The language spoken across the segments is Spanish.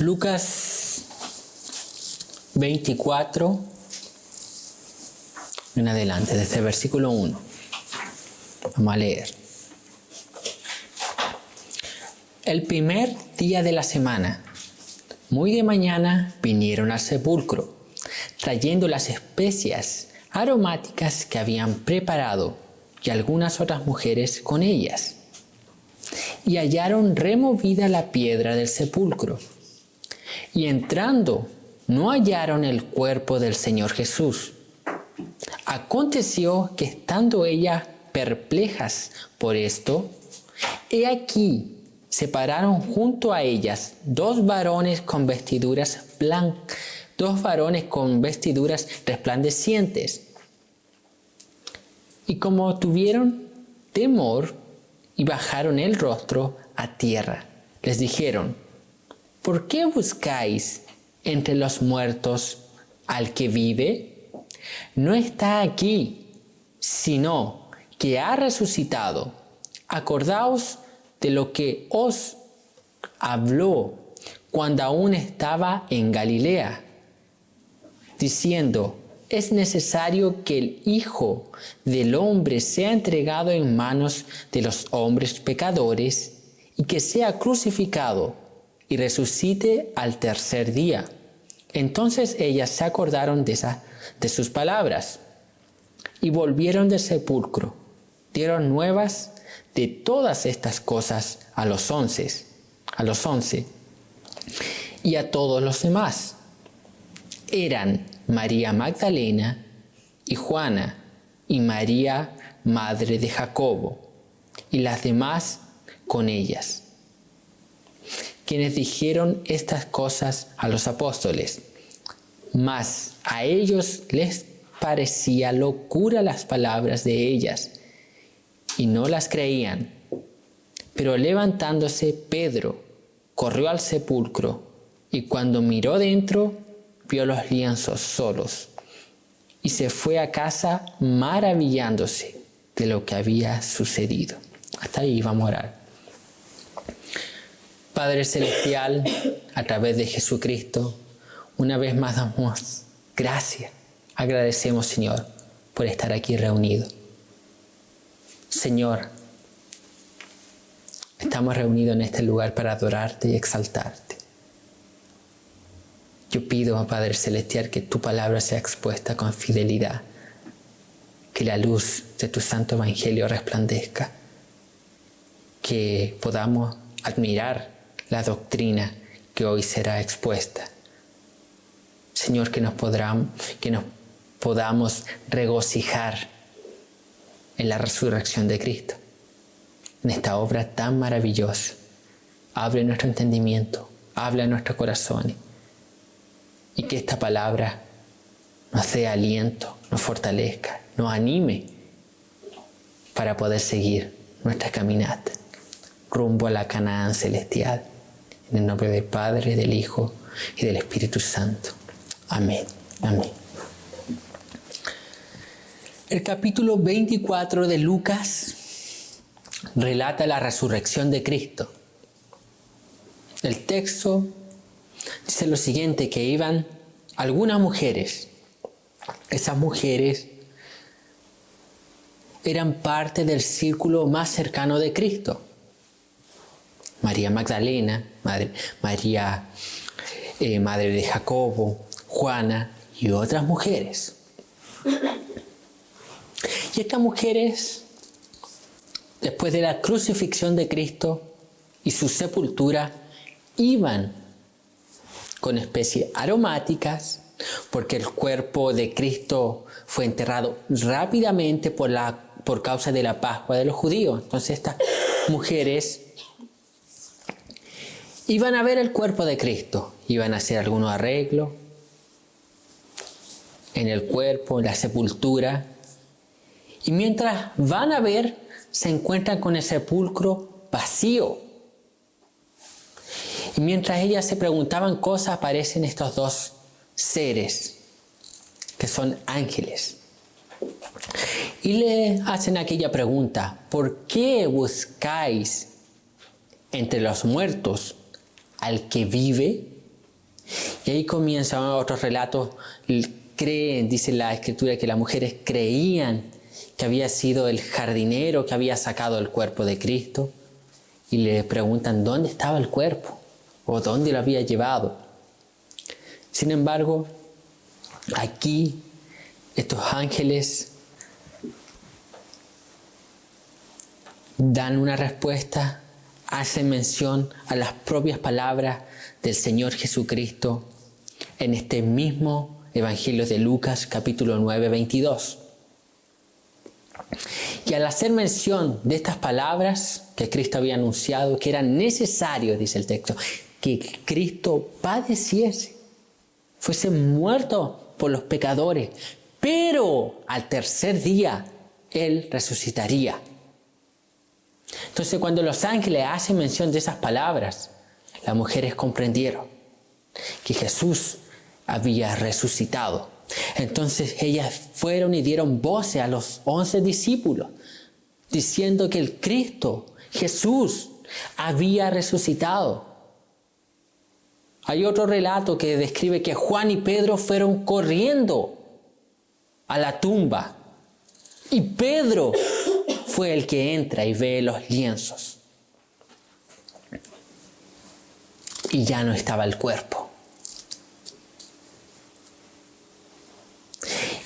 Lucas 24 en adelante, desde el versículo 1. Vamos a leer. El primer día de la semana, muy de mañana, vinieron al sepulcro, trayendo las especias aromáticas que habían preparado y algunas otras mujeres con ellas. Y hallaron removida la piedra del sepulcro. Y entrando, no hallaron el cuerpo del Señor Jesús. Aconteció que estando ellas perplejas por esto, he aquí se pararon junto a ellas dos varones con vestiduras resplandecientes. Y como tuvieron temor y bajaron el rostro a tierra, les dijeron: ¿por qué buscáis entre los muertos al que vive? No está aquí, sino que ha resucitado. Acordaos de lo que os habló cuando aún estaba en Galilea, diciendo: es necesario que el Hijo del Hombre sea entregado en manos de los hombres pecadores y que sea crucificado y resucite al tercer día. Entonces ellas se acordaron de sus palabras y volvieron del sepulcro. Dieron nuevas de todas estas cosas a los 11 y a todos los demás. Eran María Magdalena y Juana y María, madre de Jacobo, y las demás con ellas, quienes dijeron estas cosas a los apóstoles. Mas a ellos les parecía locura las palabras de ellas, y no las creían. Pero levantándose Pedro, corrió al sepulcro, y cuando miró dentro, vio los lienzos solos, y se fue a casa maravillándose de lo que había sucedido. Hasta ahí vamos a orar. Padre Celestial, a través de Jesucristo, una vez más damos gracias. Agradecemos, Señor, por estar aquí reunidos. Señor, estamos reunidos en este lugar para adorarte y exaltarte. Yo pido, Padre Celestial, que tu palabra sea expuesta con fidelidad, que la luz de tu santo evangelio resplandezca, que podamos admirar la doctrina que hoy será expuesta. Señor, que nos podamos regocijar en la resurrección de Cristo, en esta obra tan maravillosa. Abre nuestro entendimiento, habla en nuestros corazones, y que esta palabra nos dé aliento, nos fortalezca, nos anime para poder seguir nuestra caminata rumbo a la Canaán celestial. En el nombre del Padre, del Hijo y del Espíritu Santo. Amén. Amén. El capítulo 24 de Lucas relata la resurrección de Cristo. El texto dice lo siguiente, que iban algunas mujeres. Esas mujeres eran parte del círculo más cercano de Cristo. María Magdalena, María, madre de Jacobo, Juana y otras mujeres. Y estas mujeres, después de la crucifixión de Cristo y su sepultura, iban con especies aromáticas, porque el cuerpo de Cristo fue enterrado rápidamente por causa de la Pascua de los judíos. Entonces estas mujeres iban a ver el cuerpo de Cristo, iban a hacer algunos arreglos en el cuerpo, en la sepultura, y mientras van a ver, se encuentran con el sepulcro vacío. Y mientras ellas se preguntaban cosas, aparecen estos dos seres, que son ángeles. Y le hacen aquella pregunta: ¿por qué buscáis entre los muertos al que vive? Y ahí comienzan otros relatos. Creen, dice la Escritura, que las mujeres creían que había sido el jardinero que había sacado el cuerpo de Cristo. Y le preguntan dónde estaba el cuerpo o dónde lo había llevado. Sin embargo, aquí estos ángeles dan una respuesta, hacen mención a las propias palabras del Señor Jesucristo en este mismo Evangelio de Lucas, capítulo 9, 22. Y al hacer mención de estas palabras que Cristo había anunciado, que era necesario, dice el texto, que Cristo padeciese, fuese muerto por los pecadores, pero al tercer día Él resucitaría. Entonces, cuando los ángeles hacen mención de esas palabras, las mujeres comprendieron que Jesús había resucitado. Entonces ellas fueron y dieron voces a los 11 discípulos, diciendo que el Cristo, Jesús, había resucitado. Hay otro relato que describe que Juan y Pedro fueron corriendo a la tumba. Y Pedro fue el que entra y ve los lienzos. Y ya no estaba el cuerpo.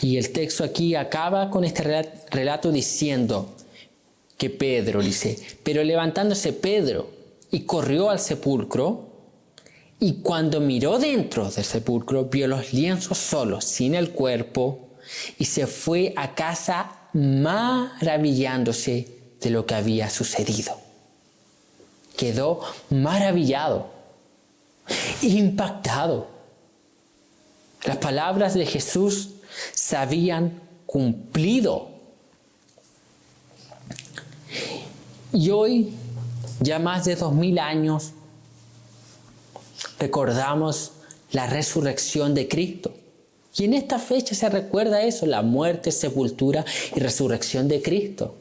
Y el texto aquí acaba con este relato diciendo que Pedro dice, pero levantándose Pedro y corrió al sepulcro, y cuando miró dentro del sepulcro, vio los lienzos solos, sin el cuerpo, y se fue a casa maravillándose de lo que había sucedido. Quedó maravillado, impactado. Las palabras de Jesús se habían cumplido. Y hoy, ya más de 2000 años, recordamos la resurrección de Cristo. Y en esta fecha se recuerda eso, la muerte, sepultura y resurrección de Cristo.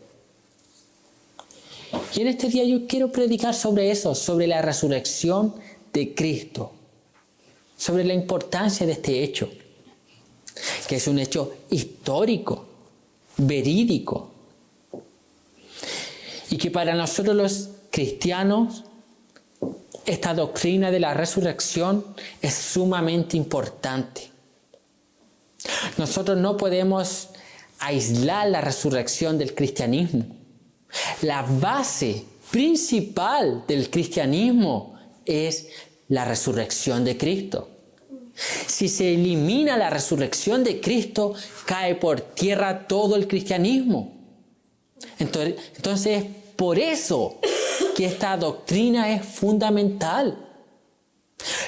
Y en este día yo quiero predicar sobre eso, sobre la resurrección de Cristo, sobre la importancia de este hecho, que es un hecho histórico, verídico, y que para nosotros los cristianos esta doctrina de la resurrección es sumamente importante. Nosotros no podemos aislar la resurrección del cristianismo. La base principal del cristianismo es la resurrección de Cristo. Si se elimina la resurrección de Cristo, cae por tierra todo el cristianismo. Entonces, por eso que esta doctrina es fundamental.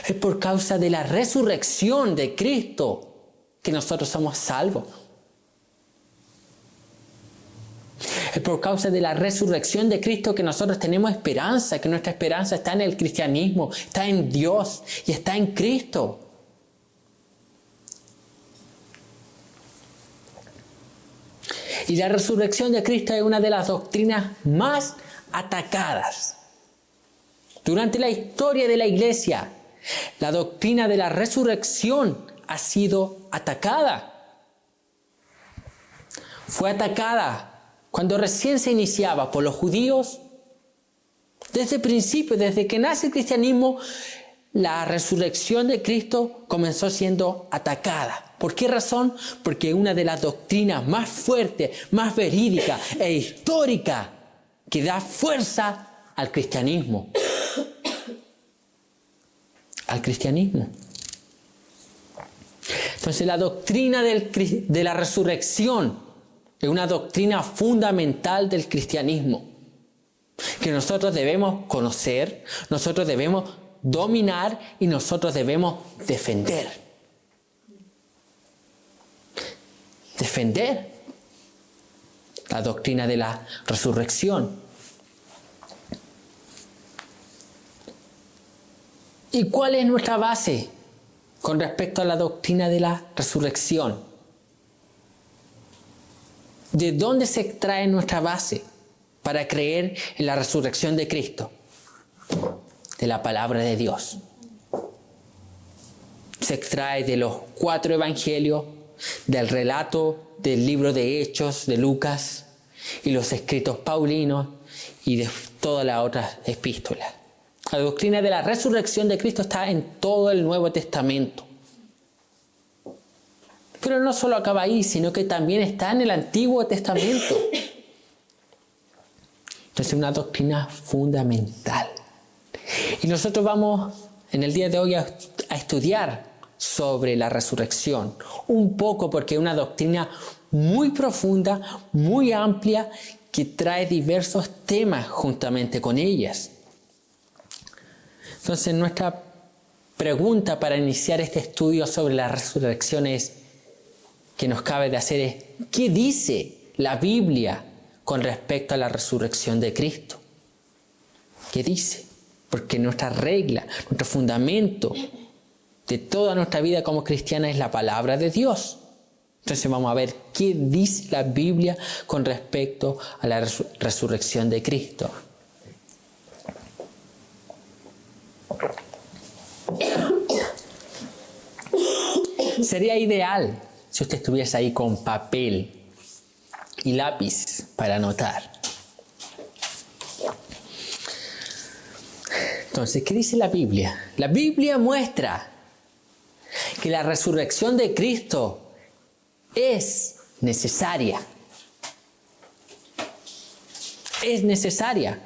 Es por causa de la resurrección de Cristo que nosotros somos salvos. Es por causa de la resurrección de Cristo que nosotros tenemos esperanza, que nuestra esperanza está en el cristianismo, está en Dios y está en Cristo. Y la resurrección de Cristo es una de las doctrinas más atacadas. Durante la historia de la Iglesia, la doctrina de la resurrección ha sido atacada. Fue atacada cuando recién se iniciaba por los judíos. Desde el principio, desde que nace el cristianismo, la resurrección de Cristo comenzó siendo atacada. ¿Por qué razón? Porque una de las doctrinas más fuertes, más verídicas e históricas que da fuerza al cristianismo. Al cristianismo. Entonces la doctrina de la resurrección es una doctrina fundamental del cristianismo que nosotros debemos conocer, nosotros debemos dominar y nosotros debemos defender. Defender la doctrina de la resurrección. ¿Y cuál es nuestra base con respecto a la doctrina de la resurrección? ¿De dónde se extrae nuestra base para creer en la resurrección de Cristo? De la palabra de Dios. se extrae de los 4 evangelios, del relato del libro de Hechos de Lucas y los escritos paulinos y de todas las otras epístolas. La doctrina de la resurrección de Cristo está en todo el Nuevo Testamento. Pero no solo acaba ahí, sino que también está en el Antiguo Testamento. Entonces es una doctrina fundamental. Y nosotros vamos en el día de hoy a estudiar sobre la resurrección. Un poco porque es una doctrina muy profunda, muy amplia, que trae diversos temas juntamente con ellas. Entonces nuestra pregunta para iniciar este estudio sobre la resurrección que nos cabe de hacer es: ¿qué dice la Biblia con respecto a la resurrección de Cristo? ¿Qué dice? Porque nuestra regla, nuestro fundamento de toda nuestra vida como cristiana es la palabra de Dios. Entonces vamos a ver qué dice la Biblia con respecto a la resurrección de Cristo. Sería ideal si usted estuviese ahí con papel y lápiz para anotar. Entonces, ¿qué dice la Biblia? La Biblia muestra que la resurrección de Cristo es necesaria. Es necesaria.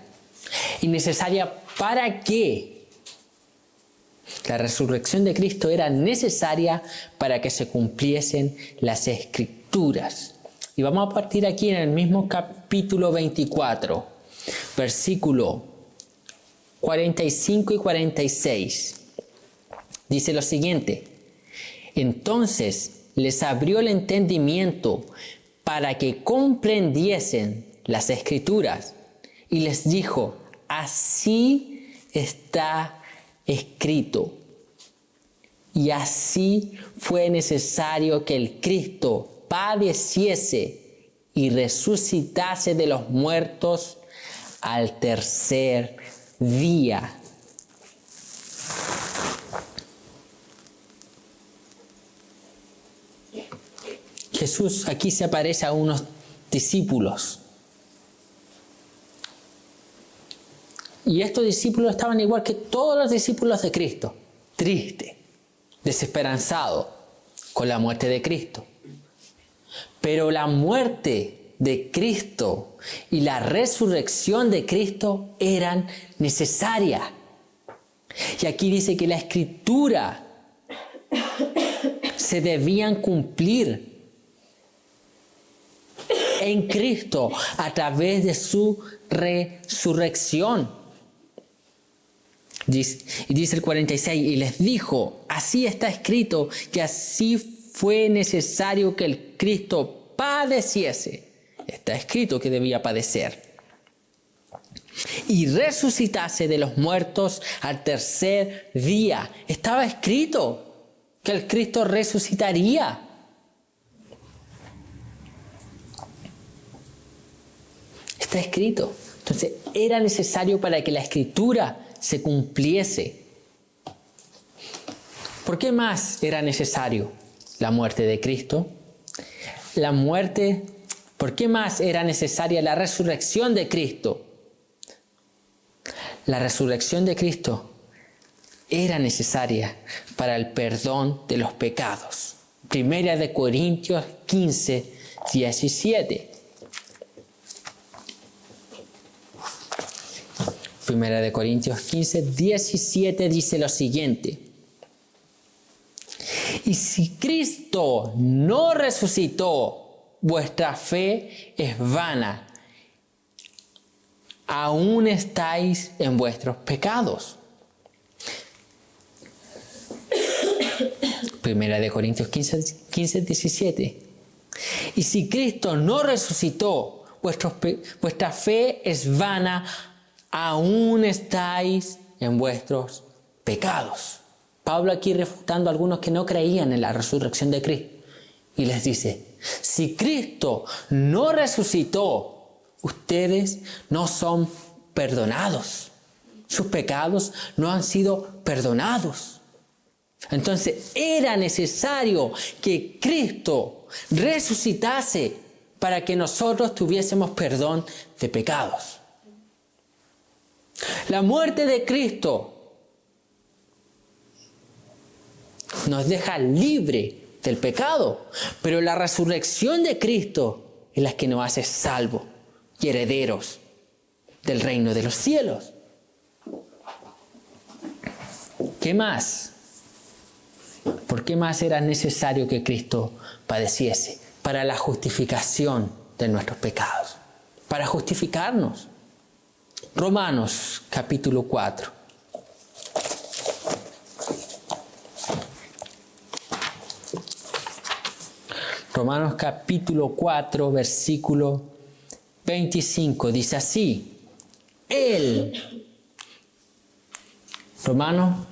¿Y necesaria para qué? La resurrección de Cristo era necesaria para que se cumpliesen las Escrituras. Y vamos a partir aquí en el mismo capítulo 24, versículo 45 y 46. Dice lo siguiente: entonces les abrió el entendimiento para que comprendiesen las Escrituras y les dijo: así está escrito. Y así fue necesario que el Cristo padeciese y resucitase de los muertos al tercer día. Jesús aquí se aparece a unos discípulos. Y estos discípulos estaban igual que todos los discípulos de Cristo, tristes, desesperanzados con la muerte de Cristo. Pero la muerte de Cristo y la resurrección de Cristo eran necesarias. Y aquí dice que la Escritura se debían cumplir en Cristo a través de su resurrección. Y dice el 46, y les dijo: así está escrito, que así fue necesario que el Cristo padeciese. Está escrito que debía padecer. Y resucitase de los muertos al tercer día. Estaba escrito que el Cristo resucitaría. Está escrito. Entonces era necesario para que la Escritura se cumpliese. ¿Por qué más era necesario la muerte de Cristo? ¿Por qué más era necesaria la resurrección de Cristo? La resurrección de Cristo era necesaria para el perdón de los pecados. Primera de Corintios 15, 17. Primera de Corintios 15, 17 dice lo siguiente: y si Cristo no resucitó, vuestra fe es vana, aún estáis en vuestros pecados. Primera de Corintios 15, 17. Y si Cristo no resucitó, vuestra fe es vana, aún estáis en vuestros pecados. Pablo aquí refutando a algunos que no creían en la resurrección de Cristo. Y les dice: si Cristo no resucitó, ustedes no son perdonados. Sus pecados no han sido perdonados. Entonces era necesario que Cristo resucitase para que nosotros tuviésemos perdón de pecados. La muerte de Cristo nos deja libre del pecado, pero la resurrección de Cristo es la que nos hace salvos y herederos del reino de los cielos. ¿Qué más? ¿Por qué más era necesario que Cristo padeciese? Para la justificación de nuestros pecados, para justificarnos. Romanos capítulo 4. Romanos capítulo 4, versículo 25, dice así. Romanos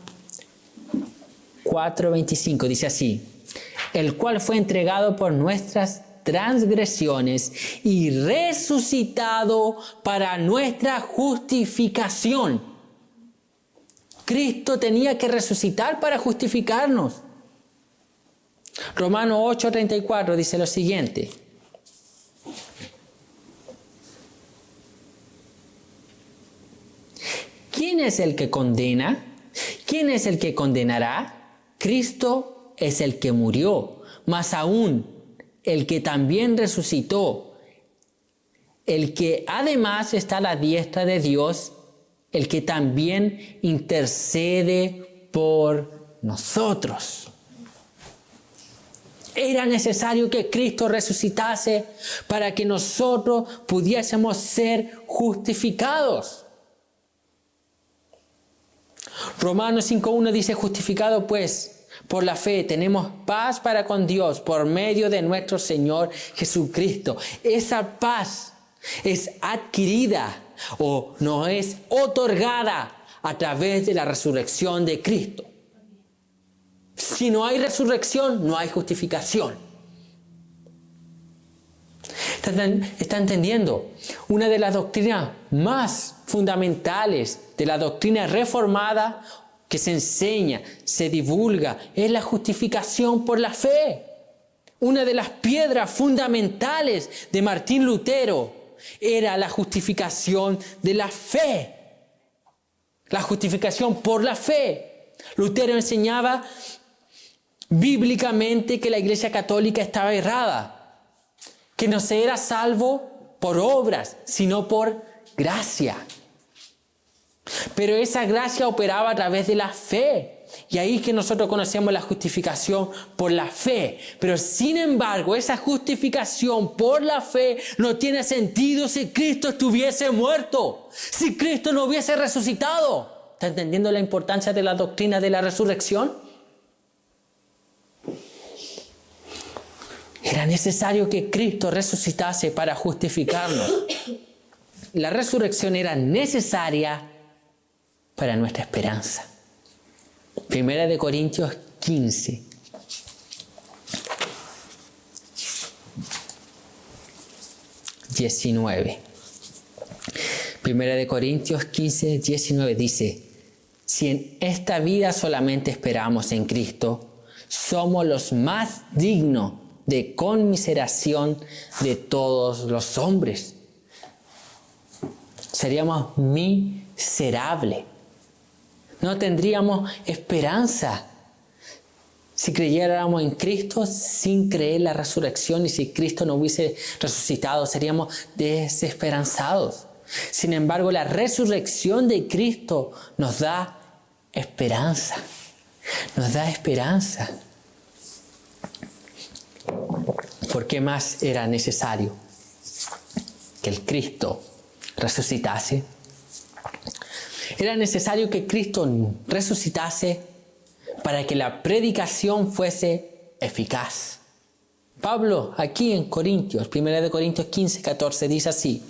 4, 25, dice así. El cual fue entregado por nuestras transgresiones y resucitado para nuestra justificación. Cristo tenía que resucitar para justificarnos. Romanos 8:34 dice lo siguiente. ¿Quién es el que condena? ¿Quién es el que condenará? Cristo es el que murió, más aún el que también resucitó, el que además está a la diestra de Dios, el que también intercede por nosotros. Era necesario que Cristo resucitase para que nosotros pudiésemos ser justificados. Romanos 5:1 dice, justificado pues por la fe tenemos paz para con Dios por medio de nuestro Señor Jesucristo. Esa paz es adquirida o no es otorgada a través de la resurrección de Cristo. Si no hay resurrección, no hay justificación. ¿Está entendiendo? Una de las doctrinas más fundamentales de la doctrina reformada que se enseña, se divulga, es la justificación por la fe. Una de las piedras fundamentales de Martín Lutero era la justificación de la fe. La justificación por la fe. Lutero enseñaba bíblicamente que la Iglesia Católica estaba errada, que no se era salvo por obras, sino por gracia. Pero esa gracia operaba a través de la fe. Y ahí es que nosotros conocemos la justificación por la fe. Pero sin embargo, esa justificación por la fe no tiene sentido si Cristo estuviese muerto, si Cristo no hubiese resucitado. ¿Está entendiendo la importancia de la doctrina de la resurrección? Era necesario que Cristo resucitase para justificarnos. La resurrección era necesaria para nuestra esperanza. Primera de Corintios 15. Primera de Corintios 15, 19 dice, si en esta vida solamente esperamos en Cristo, somos los más dignos de conmiseración de todos los hombres. Seríamos miserables. No tendríamos esperanza si creyéramos en Cristo sin creer la resurrección, y si Cristo no hubiese resucitado, seríamos desesperanzados. Sin embargo, la resurrección de Cristo nos da esperanza. Nos da esperanza. ¿Por qué más era necesario que el Cristo resucitase? Era necesario que Cristo resucitase para que la predicación fuese eficaz. Pablo, aquí en Corintios, 1 Corintios 15, 14, dice así: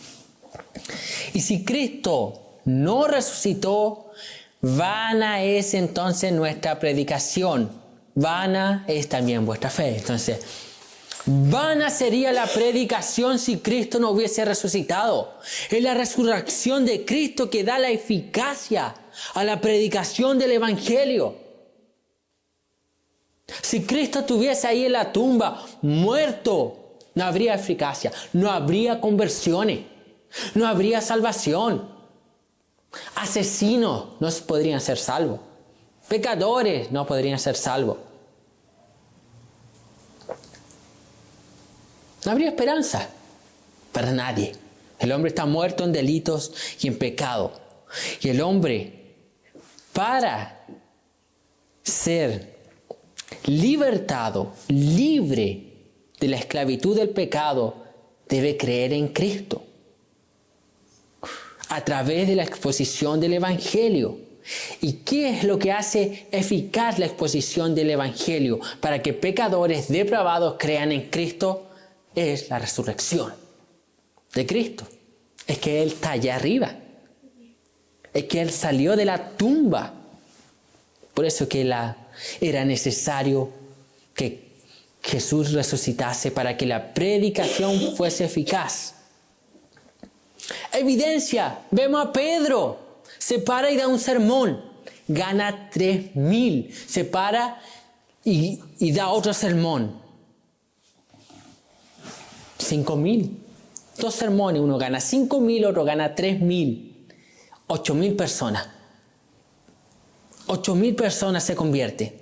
y si Cristo no resucitó, vana es entonces nuestra predicación, vana es también vuestra fe. Entonces, vana sería la predicación si Cristo no hubiese resucitado. Es la resurrección de Cristo que da la eficacia a la predicación del Evangelio. Si Cristo estuviese ahí en la tumba, muerto, no habría eficacia, no habría conversiones, no habría salvación. Asesinos no podrían ser salvos. Pecadores no podrían ser salvos. No habría esperanza para nadie. El hombre está muerto en delitos y en pecado. Y el hombre, para ser libertado, libre de la esclavitud del pecado, debe creer en Cristo a través de la exposición del Evangelio. ¿Y qué es lo que hace eficaz la exposición del Evangelio para que pecadores depravados crean en Cristo? Es la resurrección de Cristo. Es que Él está allá arriba. Es que Él salió de la tumba. Por eso que era necesario que Jesús resucitase para que la predicación fuese eficaz. Evidencia, vemos a Pedro, se para y da un sermón, gana 3,000, se para y da otro sermón, 5,000, 2 sermones, uno gana 5,000, otro gana 3,000, 8,000 personas. 8,000 personas se convierten.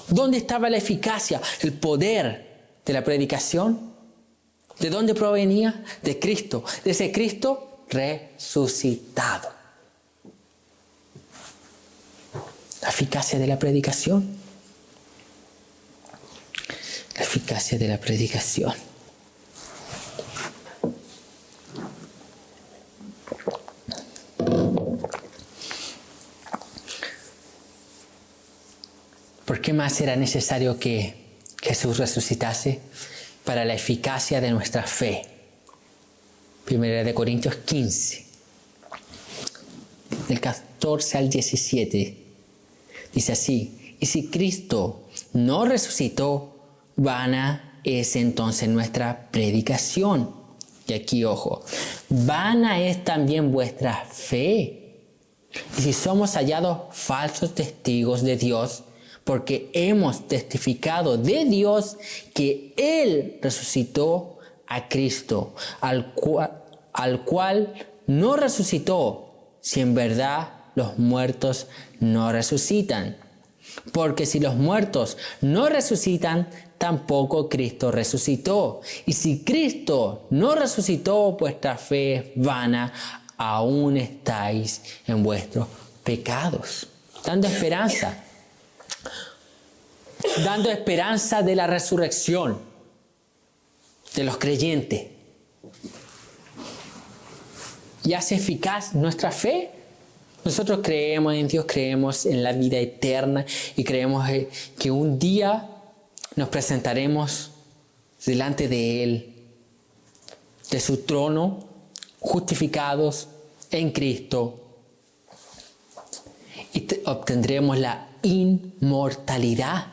¿Dónde estaba la eficacia, el poder de la predicación? ¿De dónde provenía? De Cristo, de ese Cristo resucitado. La eficacia de la predicación. La eficacia de la predicación. ¿Por qué más era necesario que Jesús resucitase? Para la eficacia de nuestra fe. 1 Corintios 15, del 14 al 17, dice así: y si Cristo no resucitó, vana es entonces nuestra predicación. Y aquí, ojo, vana es también vuestra fe. Y si somos hallados falsos testigos de Dios, porque hemos testificado de Dios que Él resucitó a Cristo, al cual no resucitó, si en verdad los muertos no resucitan. Porque si los muertos no resucitan, tampoco Cristo resucitó. Y si Cristo no resucitó, vuestra fe es vana, aún estáis en vuestros pecados. Dando esperanza de la resurrección de los creyentes. Y hace eficaz nuestra fe. Nosotros creemos en Dios, creemos en la vida eterna y creemos que un día nos presentaremos delante de Él, de su trono, justificados en Cristo, y obtendremos la inmortalidad.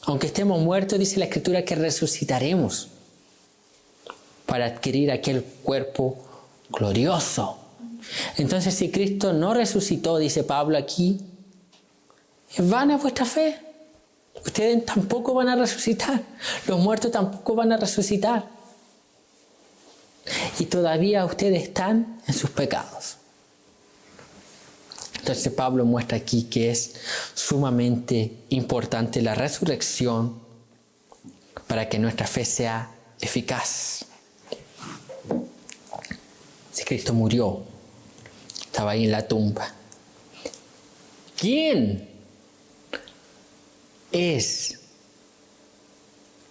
Aunque estemos muertos, dice la Escritura que resucitaremos para adquirir aquel cuerpo glorioso. Entonces, si Cristo no resucitó, dice Pablo aquí, es vana vuestra fe. Ustedes tampoco van a resucitar. Los muertos tampoco van a resucitar. Y todavía ustedes están en sus pecados. Entonces Pablo muestra aquí que es sumamente importante la resurrección para que nuestra fe sea eficaz. Si Cristo murió, estaba ahí en la tumba. ¿Quién es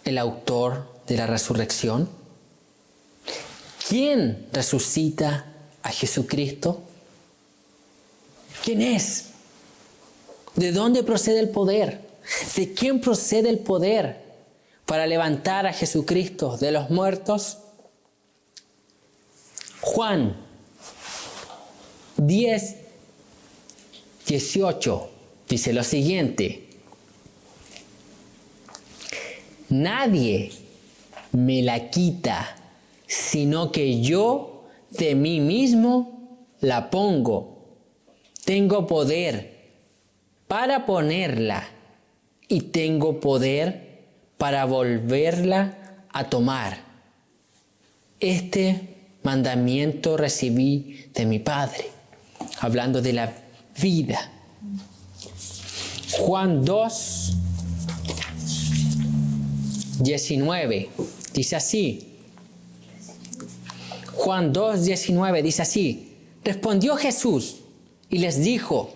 el autor de la resurrección? ¿Quién resucita a Jesucristo? ¿Quién es? ¿De dónde procede el poder? ¿De quién procede el poder para levantar a Jesucristo de los muertos? Juan 10:18 dice lo siguiente: nadie me la quita, sino que yo de mí mismo la pongo. Tengo poder para ponerla y tengo poder para volverla a tomar. Este mandamiento recibí de mi Padre. Hablando de la vida. Juan 2, 19 dice así. Juan 2, 19 dice así. Respondió Jesús y les dijo: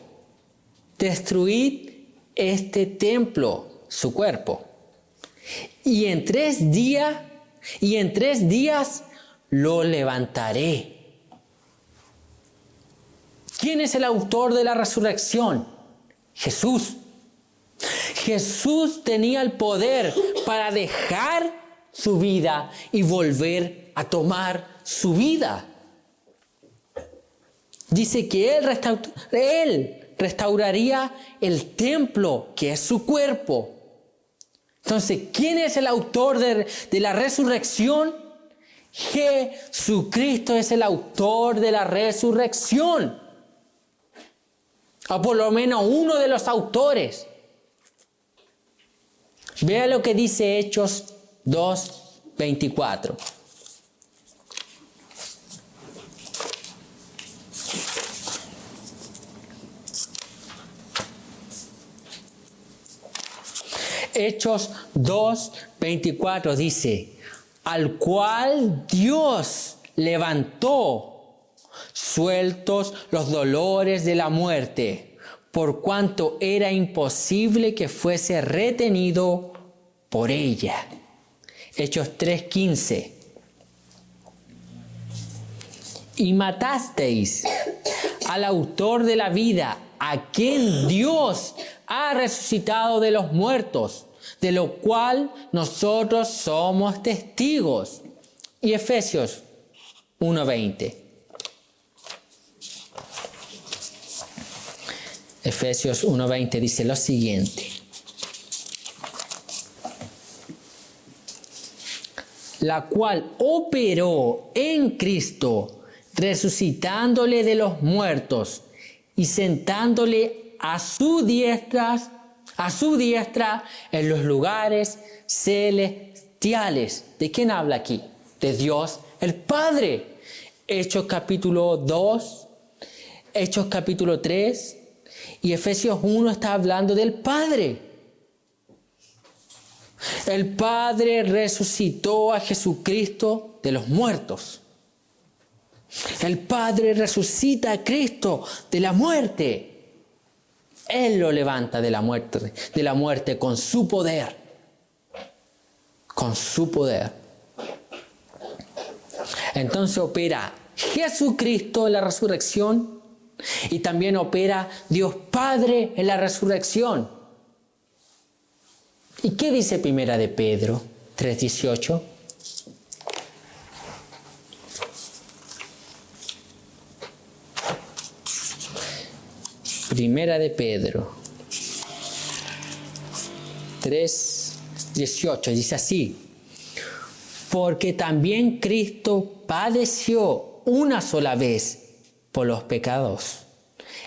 destruid este templo, su cuerpo, y en 3 días lo levantaré. ¿Quién es el autor de la resurrección? Jesús. Jesús tenía el poder para dejar su vida y volver a tomar su vida. Dice que Él restauraría el templo, que es su cuerpo. Entonces, ¿quién es el autor de la resurrección? Jesucristo es el autor de la resurrección. O por lo menos uno de los autores. Vea lo que dice Hechos 2:24. Hechos 2:24 dice: al cual Dios levantó, sueltos los dolores de la muerte, por cuanto era imposible que fuese retenido por ella. Hechos 3:15. Y matasteis al autor de la vida, a quien Dios ha resucitado de los muertos, de lo cual nosotros somos testigos. Y Efesios 1:20. Efesios 1:20 dice lo siguiente: la cual operó en Cristo, resucitándole de los muertos y sentándole a su diestra en los lugares celestiales. ¿De quién habla aquí? De Dios el Padre. Hechos capítulo 2, Hechos capítulo 3 y Efesios 1 está hablando del Padre. El Padre resucitó a Jesucristo de los muertos. El Padre resucita a Cristo de la muerte. Él lo levanta de la muerte con su poder. Con su poder. Entonces opera Jesucristo en la resurrección y también opera Dios Padre en la resurrección. ¿Y qué dice Primera de Pedro 3:18? Primera de Pedro 3:18 dice así: porque también Cristo padeció una sola vez por los pecados,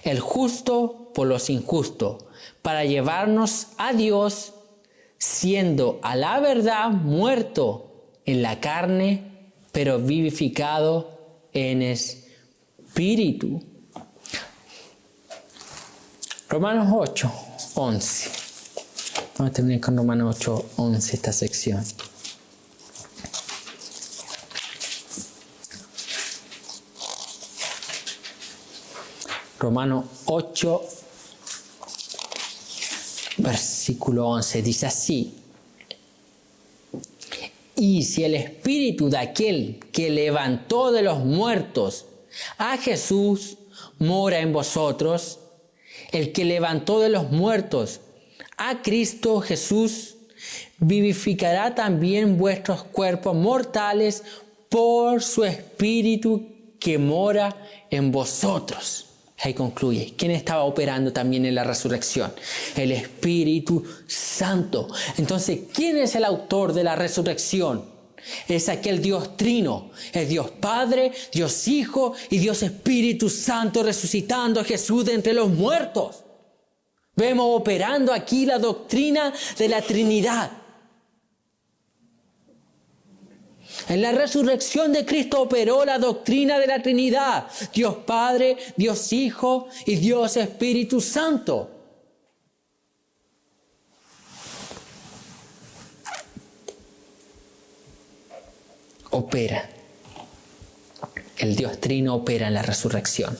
el justo por los injustos, para llevarnos a Dios, siendo a la verdad muerto en la carne, pero vivificado en espíritu. Romanos 8:11. Vamos a terminar con Romanos 8:11 esta sección. Romanos 8, versículo 11, dice así: y si el espíritu de aquel que levantó de los muertos a Jesús mora en vosotros, el que levantó de los muertos a Cristo Jesús vivificará también vuestros cuerpos mortales por su espíritu que mora en vosotros. Ahí concluye. ¿Quién estaba operando también en la resurrección? El Espíritu Santo. Entonces, ¿quién es el autor de la resurrección? Es aquel Dios trino. Es Dios Padre, Dios Hijo y Dios Espíritu Santo resucitando a Jesús de entre los muertos. Vemos operando aquí la doctrina de la Trinidad. En la resurrección de Cristo operó la doctrina de la Trinidad. Dios Padre, Dios Hijo y Dios Espíritu Santo. Opera. El Dios Trino opera en la resurrección.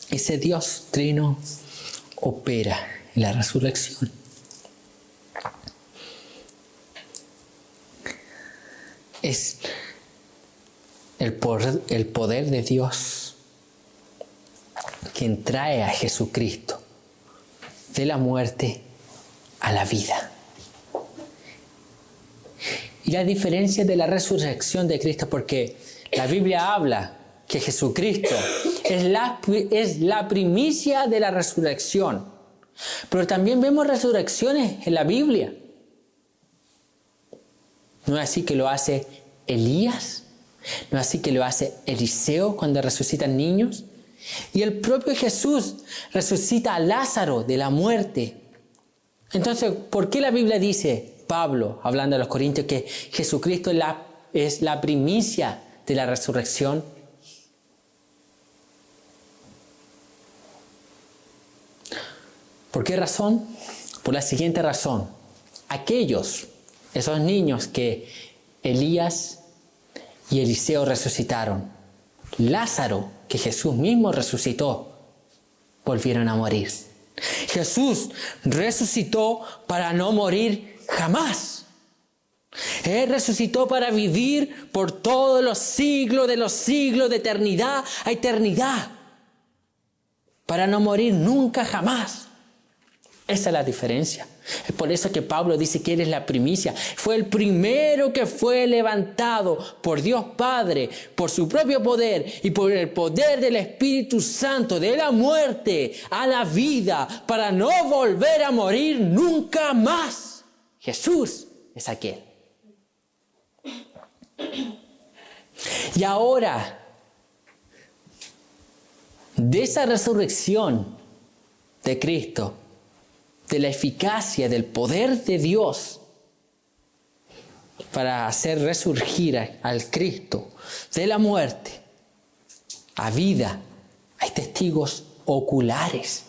Ese Dios Trino opera en la resurrección. Es el poder de Dios quien trae a Jesucristo de la muerte a la vida. Y la diferencia de la resurrección de Cristo, porque la Biblia habla que Jesucristo es la primicia de la resurrección. Pero también vemos resurrecciones en la Biblia. ¿No es así que lo hace Elías? ¿No es así que lo hace Eliseo cuando resucitan niños? Y el propio Jesús resucita a Lázaro de la muerte. Entonces, ¿por qué la Biblia dice, Pablo, hablando a los Corintios, que Jesucristo es la primicia de la resurrección? ¿Por qué razón? Por la siguiente razón. Esos niños que Elías y Eliseo resucitaron, Lázaro, que Jesús mismo resucitó, volvieron a morir. Jesús resucitó para no morir jamás. Él resucitó para vivir por todos los siglos de eternidad a eternidad. Para no morir nunca jamás. Esa es la diferencia. Es por eso que Pablo dice que Él es la primicia. Fue el primero que fue levantado por Dios Padre, por su propio poder y por el poder del Espíritu Santo, de la muerte a la vida, para no volver a morir nunca más. Jesús es aquel. Y ahora, de esa resurrección de Cristo, de la eficacia del poder de Dios para hacer resurgir al Cristo de la muerte a vida, hay testigos oculares.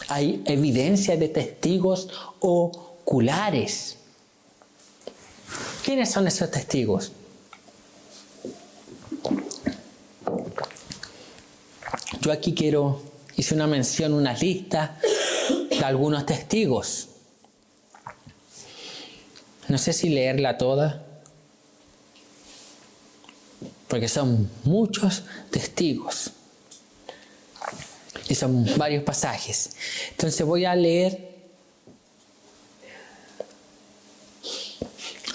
Hay evidencia de testigos oculares. ¿Quiénes son esos testigos? Yo aquí hice una mención, una lista de algunos testigos. No sé si leerla toda, porque son muchos testigos y son varios pasajes. Entonces voy a leer,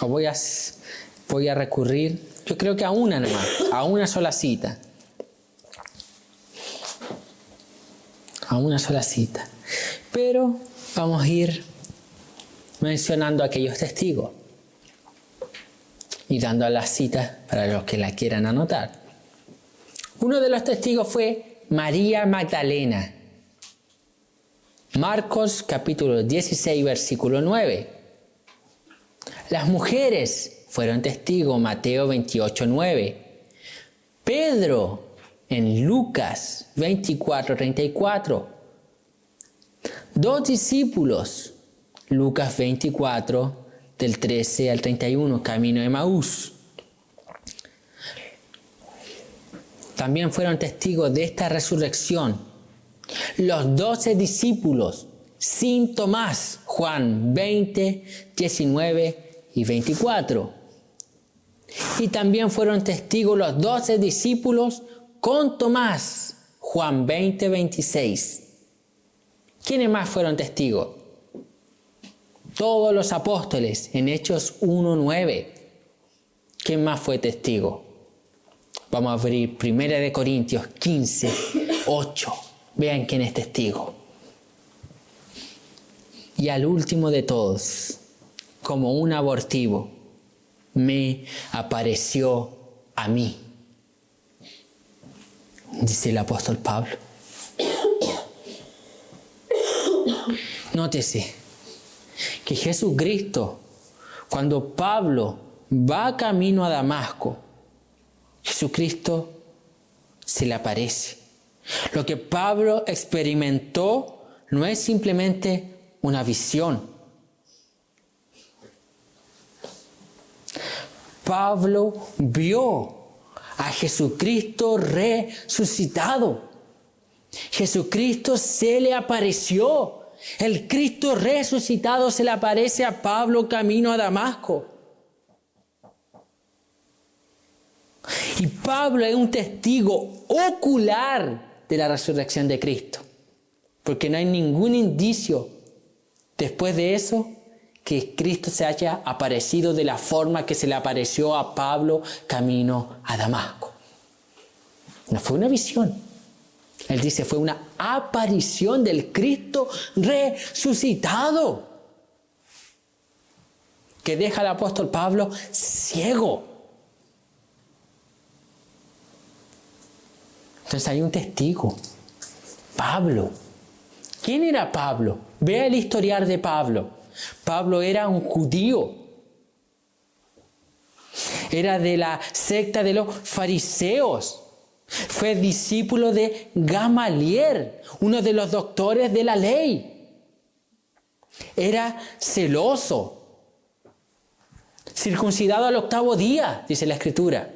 o voy a recurrir, yo creo que a una nomás, a una sola cita. A una sola cita. Pero vamos a ir mencionando a aquellos testigos y dando las citas para los que la quieran anotar. Uno de los testigos fue María Magdalena. Marcos capítulo 16 versículo 9. Las mujeres fueron testigos, Mateo 28, 9. Pedro en Lucas 24, 34. Dos discípulos, Lucas 24, del 13 al 31, camino de Emaús. También fueron testigos de esta resurrección los 12 discípulos, sin Tomás, Juan 20, 19 y 24. Y también fueron testigos los 12 discípulos con Tomás, Juan 20, 26. ¿Quiénes más fueron testigos? Todos los apóstoles en Hechos 1, 9. ¿Quién más fue testigo? Vamos a abrir 1 Corintios 15, 8. Vean quién es testigo. Y al último de todos, como un abortivo, me apareció a mí, dice el apóstol Pablo. Nótese que Jesucristo, cuando Pablo va camino a Damasco, Jesucristo se le aparece. Lo que Pablo experimentó no es simplemente una visión. Pablo vio a Jesucristo resucitado. Jesucristo se le apareció. El Cristo resucitado se le aparece a Pablo camino a Damasco. Y Pablo es un testigo ocular de la resurrección de Cristo. Porque no hay ningún indicio después de eso que Cristo se haya aparecido de la forma que se le apareció a Pablo camino a Damasco. No fue una visión. Él dice, fue una aparición del Cristo resucitado que deja al apóstol Pablo ciego. Entonces hay un testigo, Pablo. ¿Quién era Pablo? Vea el historial de Pablo. Pablo era un judío. Era de la secta de los fariseos. Fue discípulo de Gamaliel, uno de los doctores de la ley. Era celoso. Circuncidado al 8º día, dice la Escritura.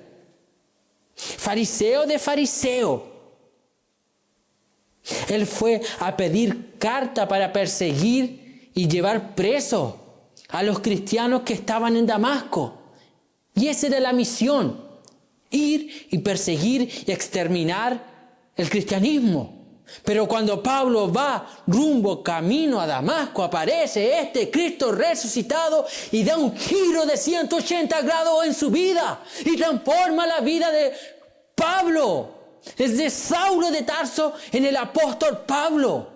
Fariseo de fariseo. Él fue a pedir carta para perseguir y llevar preso a los cristianos que estaban en Damasco. Y esa era la misión, ir y perseguir y exterminar el cristianismo. Pero cuando Pablo va rumbo camino a Damasco, aparece este Cristo resucitado y da un giro de 180 grados en su vida y transforma la vida de Pablo. Desde Saulo de Tarso en el apóstol Pablo.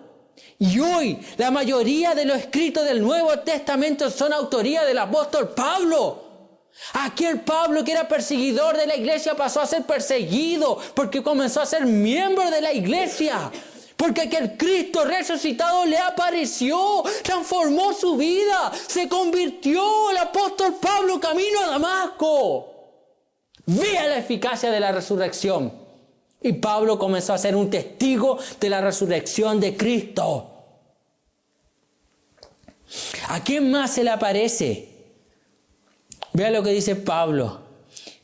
Y hoy la mayoría de los escritos del Nuevo Testamento son autoría del apóstol Pablo. Aquel Pablo que era perseguidor de la iglesia pasó a ser perseguido porque comenzó a ser miembro de la iglesia. Porque aquel Cristo resucitado le apareció, transformó su vida, se convirtió el apóstol Pablo camino a Damasco. Vea la eficacia de la resurrección. Y Pablo comenzó a ser un testigo de la resurrección de Cristo. ¿A quién más se le aparece? Vea lo que dice Pablo.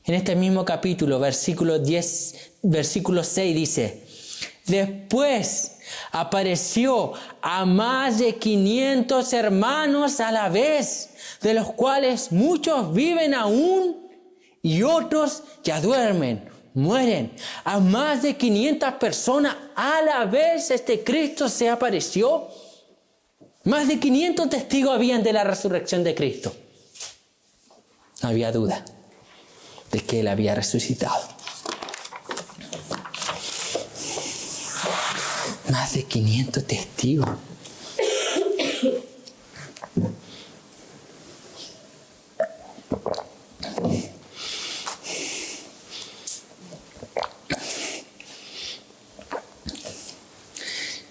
En este mismo capítulo, versículo 6 dice: después apareció a más de 500 hermanos a la vez, de los cuales muchos viven aún y otros ya mueren. A más de 500 personas a la vez este Cristo se apareció. Más de 500 testigos habían de la resurrección de Cristo. No había duda de que Él había resucitado. Más de 500 testigos.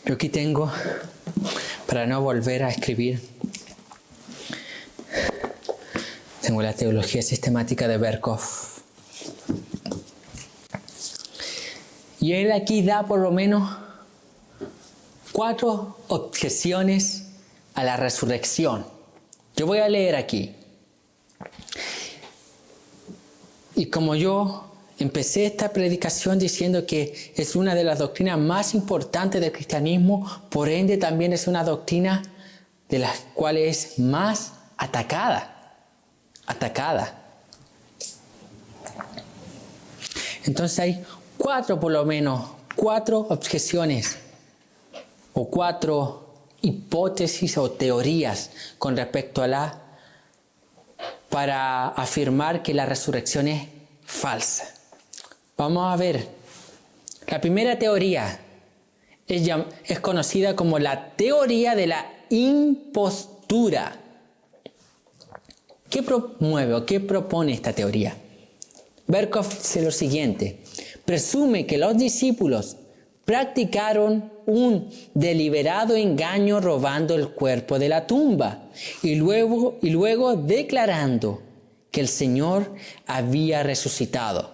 Yo aquí tengo, para no volver a escribir, tengo la teología sistemática de Berkov. Y él aquí da por lo menos 4 objeciones a la resurrección. Yo voy a leer aquí. Y como yo empecé esta predicación diciendo que es una de las doctrinas más importantes del cristianismo, por ende también es una doctrina de las cuales es más atacada. Entonces hay 4 por lo menos, 4 objeciones o 4 hipótesis o teorías con respecto a para afirmar que la resurrección es falsa. Vamos a ver. La primera teoría es conocida como la teoría de la impostura. ¿Qué promueve o qué propone esta teoría? Berkov dice lo siguiente: presume que los discípulos practicaron un deliberado engaño robando el cuerpo de la tumba y luego declarando que el Señor había resucitado.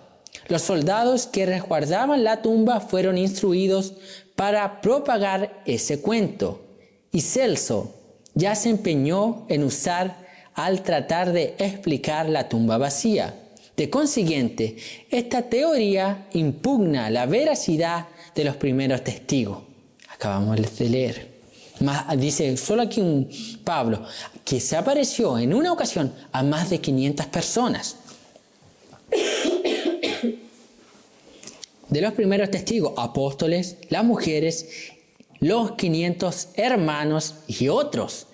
Los soldados que resguardaban la tumba fueron instruidos para propagar ese cuento, y Celso ya se empeñó en usar al tratar de explicar la tumba vacía. De consiguiente, esta teoría impugna la veracidad de los primeros testigos. Acabamos de leer. Dice solo aquí Pablo, que se apareció en una ocasión a más de 500 personas. De los primeros testigos, apóstoles, las mujeres, los 500 hermanos y otros.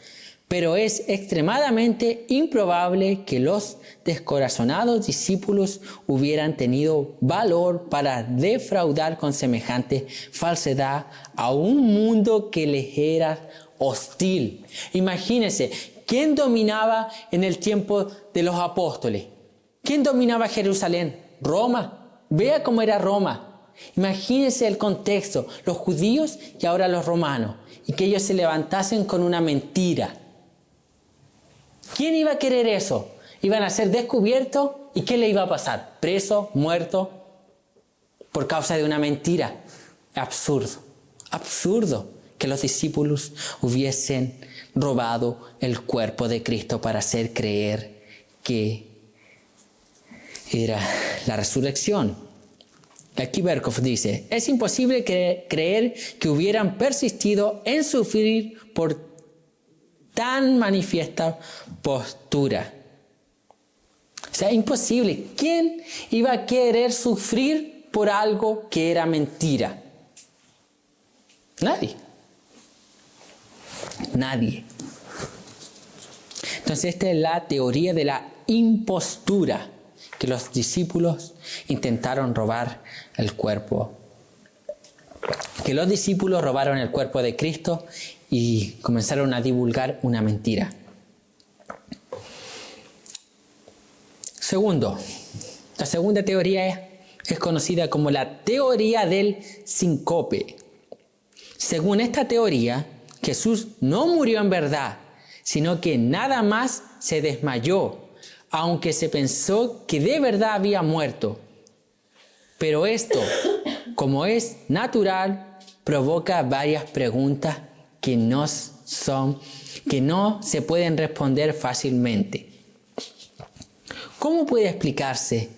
Pero es extremadamente improbable que los descorazonados discípulos hubieran tenido valor para defraudar con semejante falsedad a un mundo que les era hostil. Imagínense, ¿quién dominaba en el tiempo de los apóstoles? ¿Quién dominaba Jerusalén? Roma. Vea cómo era Roma. Imagínense el contexto, los judíos y ahora los romanos, y que ellos se levantasen con una mentira. ¿Quién iba a querer eso? Iban a ser descubiertos y ¿qué le iba a pasar? Preso, muerto, por causa de una mentira. Absurdo que los discípulos hubiesen robado el cuerpo de Cristo para hacer creer que era la resurrección. Aquí Berkov dice, es imposible creer que hubieran persistido en sufrir por tan manifiesta postura. O sea, imposible. ¿Quién iba a querer sufrir por algo que era mentira? Nadie. Entonces esta es la teoría de la impostura, que los discípulos intentaron robar el cuerpo. Que los discípulos robaron el cuerpo de Cristo y comenzaron a divulgar una mentira. Segundo, la segunda teoría es conocida como la teoría del síncope. Según esta teoría, Jesús no murió en verdad, sino que nada más se desmayó, aunque se pensó que de verdad había muerto. Pero esto, como es natural, provoca varias preguntas que no se pueden responder fácilmente. ¿Cómo puede explicarse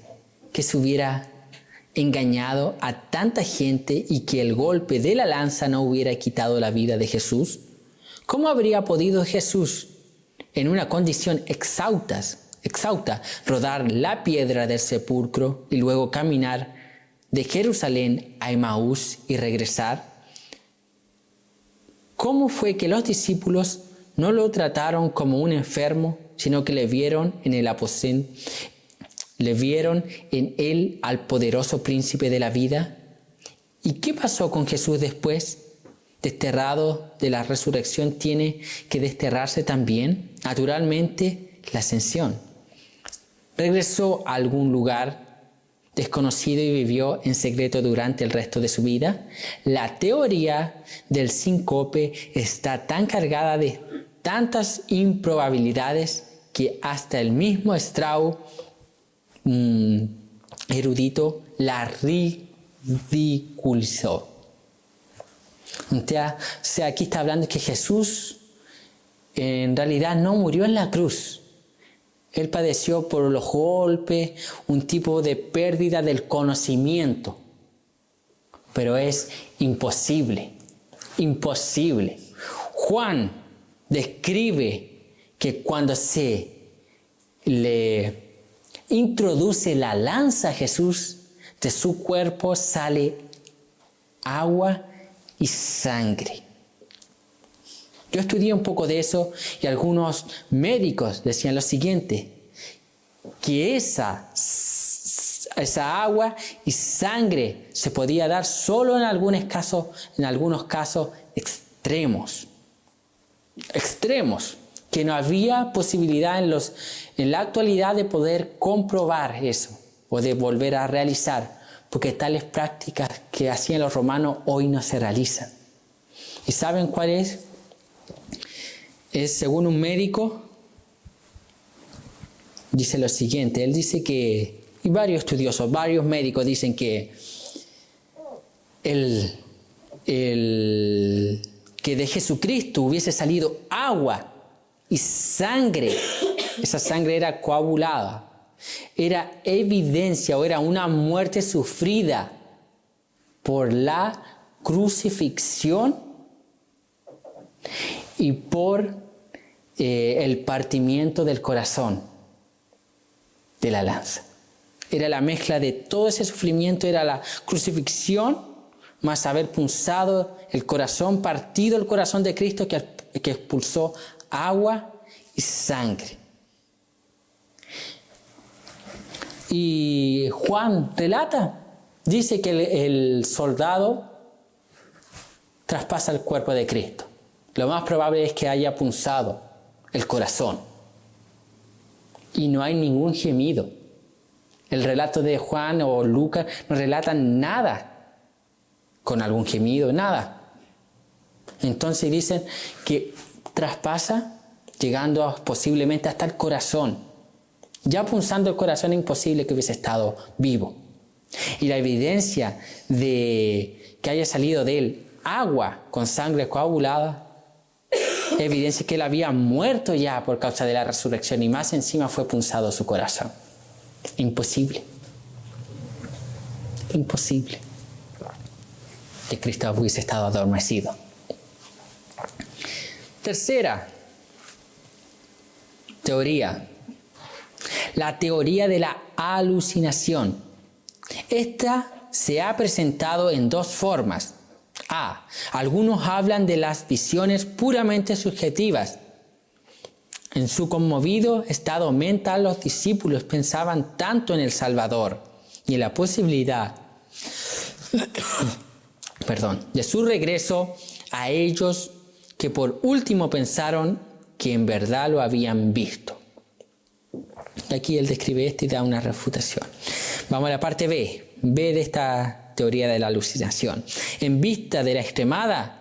que se hubiera engañado a tanta gente y que el golpe de la lanza no hubiera quitado la vida de Jesús? ¿Cómo habría podido Jesús, en una condición exhausta, rodar la piedra del sepulcro y luego caminar de Jerusalén a Emaús y regresar? ¿Cómo fue que los discípulos no lo trataron como un enfermo, sino que le vieron en el aposento, le vieron en él al poderoso príncipe de la vida? ¿Y qué pasó con Jesús después? Desterrado de la resurrección, tiene que desterrarse también, naturalmente, la ascensión. Regresó a algún lugar desconocido y vivió en secreto durante el resto de su vida. La teoría del síncope está tan cargada de tantas improbabilidades que hasta el mismo Strauss, erudito, la ridiculizó. O sea, aquí está hablando que Jesús en realidad no murió en la cruz. Él padeció por los golpes, un tipo de pérdida del conocimiento. Pero es imposible. Juan describe que cuando se le introduce la lanza a Jesús, de su cuerpo sale agua y sangre. Yo estudié un poco de eso y algunos médicos decían lo siguiente, que esa agua y sangre se podía dar solo en algunos casos extremos. que no había posibilidad en la actualidad de poder comprobar eso o de volver a realizar, porque tales prácticas que hacían los romanos hoy no se realizan. ¿Y saben cuál es? Es según un médico, dice lo siguiente, él dice que, y varios estudiosos, varios médicos dicen que que de Jesucristo hubiese salido agua y sangre, esa sangre era coagulada, era evidencia o era una muerte sufrida por la crucifixión y por el partimiento del corazón de la lanza. Era la mezcla de todo ese sufrimiento, era la crucifixión más haber punzado el corazón, partido el corazón de Cristo que expulsó agua y sangre. Y Juan relata, dice que el soldado traspasa el cuerpo de Cristo. Lo más probable es que haya punzado el corazón. Y no hay ningún gemido. El relato de Juan o Lucas no relatan nada con algún gemido, nada. Entonces dicen que traspasa, llegando posiblemente hasta el corazón. Ya punzando el corazón, imposible que hubiese estado vivo. Y la evidencia de que haya salido de él agua con sangre coagulada, evidencia que él había muerto ya por causa de la resurrección y más encima fue punzado su corazón. Imposible. Imposible que Cristo hubiese estado adormecido. Tercera teoría. La teoría de la alucinación. Esta se ha presentado en dos formas. A. Algunos hablan de las visiones puramente subjetivas. En su conmovido estado mental, los discípulos pensaban tanto en el Salvador y en la posibilidad de su regreso a ellos que por último pensaron que en verdad lo habían visto. Aquí él describe esto y da una refutación. Vamos a la parte B de esta teoría de la alucinación. En vista de la extremada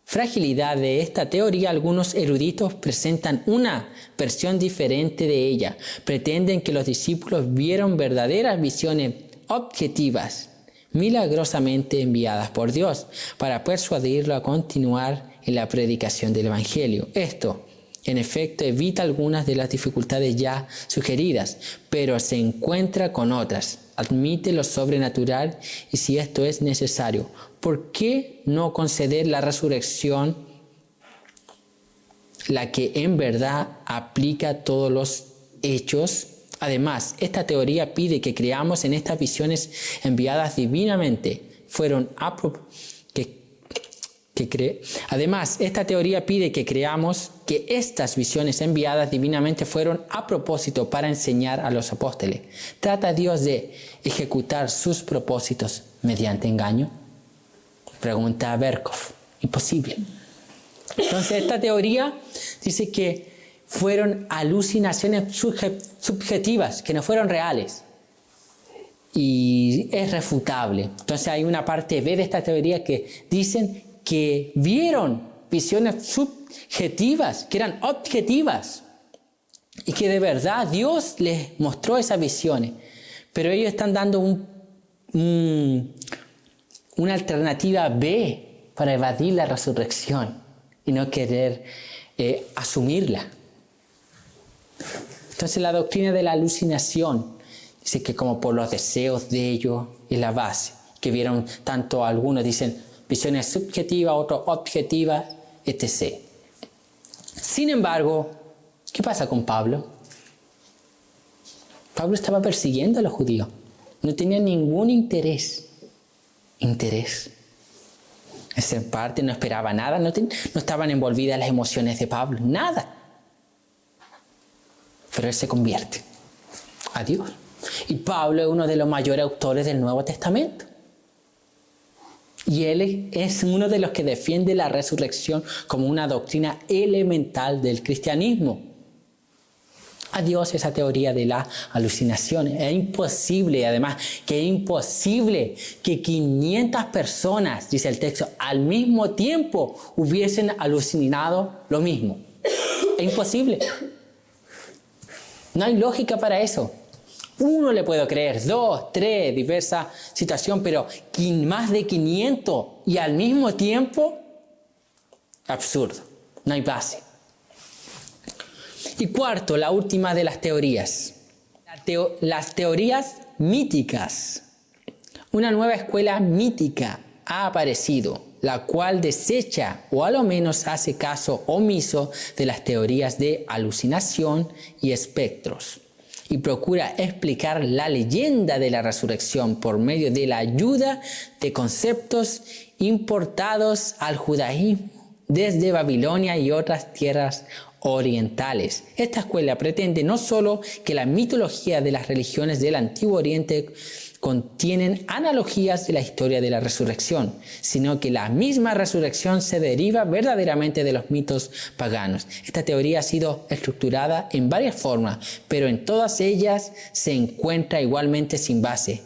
fragilidad de esta teoría, algunos eruditos presentan una versión diferente de ella. Pretenden que los discípulos vieron verdaderas visiones objetivas, milagrosamente enviadas por Dios, para persuadirlo a continuar en la predicación del Evangelio. Esto, en efecto, evita algunas de las dificultades ya sugeridas, pero se encuentra con otras. Admite lo sobrenatural y si esto es necesario, ¿por qué no conceder la resurrección, la que en verdad aplica todos los hechos? Además, esta teoría pide que creamos en estas visiones enviadas divinamente. Además, esta teoría pide que creamos que estas visiones enviadas divinamente fueron a propósito para enseñar a los apóstoles. ¿Trata Dios de ejecutar sus propósitos mediante engaño? Pregunta Berkhof. Imposible. Entonces, esta teoría dice que fueron alucinaciones subjetivas, que no fueron reales. Y es refutable. Entonces hay una parte B de esta teoría que dicen que vieron visiones subjetivas, que eran objetivas. Y que de verdad Dios les mostró esas visiones. Pero ellos están dando una alternativa B para evadir la resurrección y no querer asumirla. Entonces la doctrina de la alucinación dice que como por los deseos de ellos es la base, que vieron tanto algunos dicen visiones subjetivas, otros objetivas, etc. Sin embargo, ¿qué pasa con Pablo? Pablo estaba persiguiendo a los judíos, no tenía ningún interés. Esa parte no esperaba nada, no estaban envolvidas las emociones de Pablo, nada. Pero él se convierte a Dios. Y Pablo es uno de los mayores autores del Nuevo Testamento. Y él es uno de los que defiende la resurrección como una doctrina elemental del cristianismo. Adiós esa teoría de la alucinación. Es imposible, además, que es imposible que 500 personas, dice el texto, al mismo tiempo hubiesen alucinado lo mismo. Es imposible. No hay lógica para eso. Uno le puedo creer, 2, 3, diversa situación, pero más de 500 y al mismo tiempo, absurdo. No hay base. Y cuarto, la última de las teorías. Las teorías míticas. Una nueva escuela mítica ha aparecido, la cual desecha o a lo menos hace caso omiso de las teorías de alucinación y espectros, y procura explicar la leyenda de la resurrección por medio de la ayuda de conceptos importados al judaísmo desde Babilonia y otras tierras orientales. Esta escuela pretende no solo que la mitología de las religiones del Antiguo Oriente contienen analogías de la historia de la resurrección, sino que la misma resurrección se deriva verdaderamente de los mitos paganos. Esta teoría ha sido estructurada en varias formas, pero en todas ellas se encuentra igualmente sin base.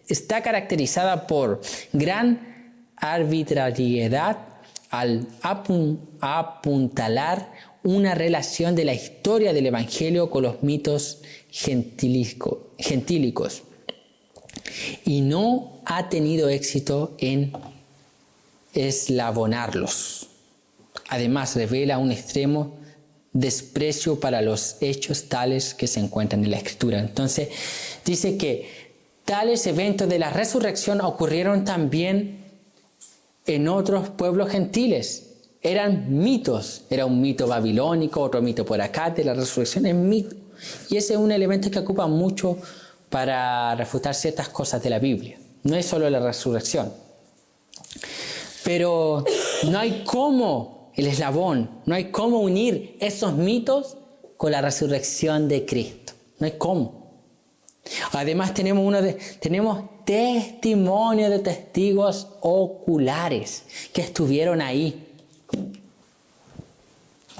Está caracterizada por gran arbitrariedad al apuntalar una relación de la historia del Evangelio con los mitos gentílicos, y no ha tenido éxito en eslabonarlos. Además, revela un extremo desprecio para los hechos tales que se encuentran en la Escritura. Entonces, dice que tales eventos de la resurrección ocurrieron también en otros pueblos gentiles. Eran mitos. Era un mito babilónico, otro mito por acá, de la resurrección es mito. Y ese es un elemento que ocupa mucho para refutar ciertas cosas de la Biblia. No es solo la resurrección. Pero no hay cómo, el eslabón, no hay cómo unir esos mitos con la resurrección de Cristo. No hay cómo. Además tenemos testimonio de testigos oculares que estuvieron ahí.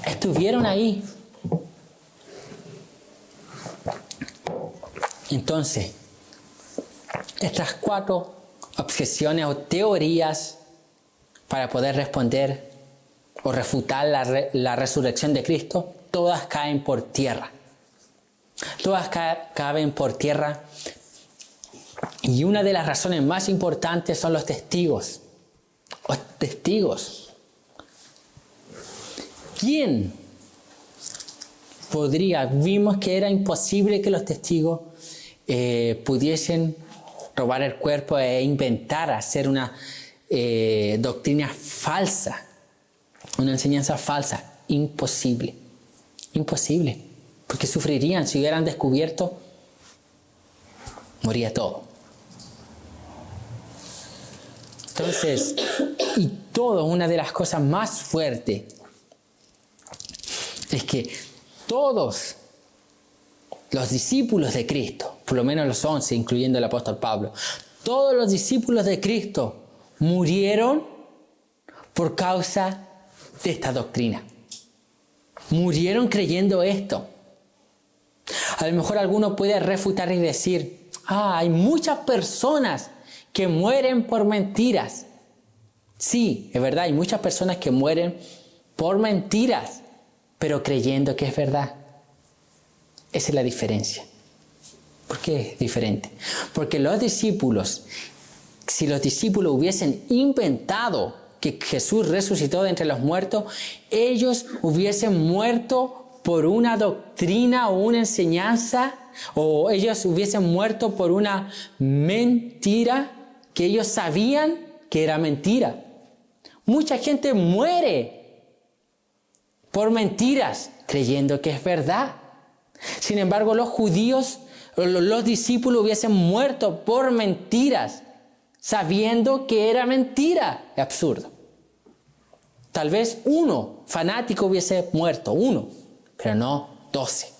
Estuvieron ahí. Entonces, estas 4 objeciones o teorías para poder responder o refutar la resurrección de Cristo, todas caen por tierra. Todas caben por tierra. Y una de las razones más importantes son los testigos. Los testigos. ¿Quién podría? Vimos que era imposible que los testigos pudiesen robar el cuerpo e inventar, hacer una doctrina falsa, una enseñanza falsa. Imposible. Imposible. Porque sufrirían si hubieran descubierto, moría todo. Entonces, y todo, una de las cosas más fuertes es que todos los discípulos de Cristo, por lo menos los 11, incluyendo el apóstol Pablo, todos los discípulos de Cristo murieron por causa de esta doctrina. Murieron creyendo esto. A lo mejor alguno puede refutar y decir, hay muchas personas que mueren por mentiras. Sí, es verdad, hay muchas personas que mueren por mentiras, pero creyendo que es verdad. Esa es la diferencia. ¿Por qué es diferente? Porque los discípulos, si los discípulos hubiesen inventado que Jesús resucitó de entre los muertos, ellos hubiesen muerto por una doctrina o una enseñanza, o ellos hubiesen muerto por una mentira que ellos sabían que era mentira. Mucha gente muere por mentiras, creyendo que es verdad. Sin embargo, los judíos, los discípulos hubiesen muerto por mentiras, sabiendo que era mentira. Es absurdo. Tal vez uno fanático hubiese muerto, uno, pero no 12.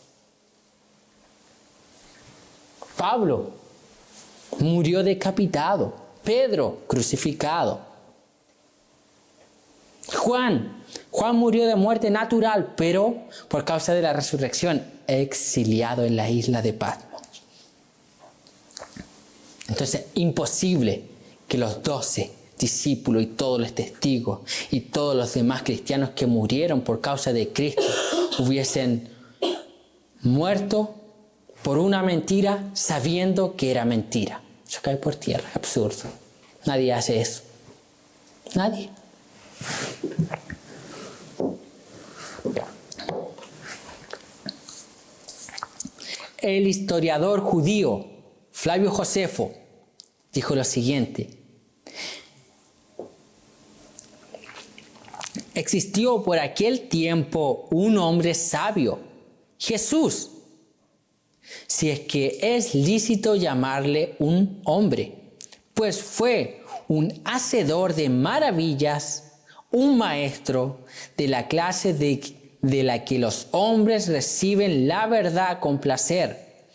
Pablo murió decapitado, Pedro crucificado, Juan murió de muerte natural, pero por causa de la resurrección, exiliado en la isla de Patmos. Entonces, imposible que los 12 discípulos y todos los testigos y todos los demás cristianos que murieron por causa de Cristo hubiesen muerto por una mentira sabiendo que era mentira. Eso cae por tierra, es absurdo. Nadie hace eso. Nadie. El historiador judío Flavio Josefo dijo lo siguiente: existió por aquel tiempo un hombre sabio, Jesús, si es que es lícito llamarle un hombre, pues fue un hacedor de maravillas, un maestro de la clase de la que los hombres reciben la verdad con placer.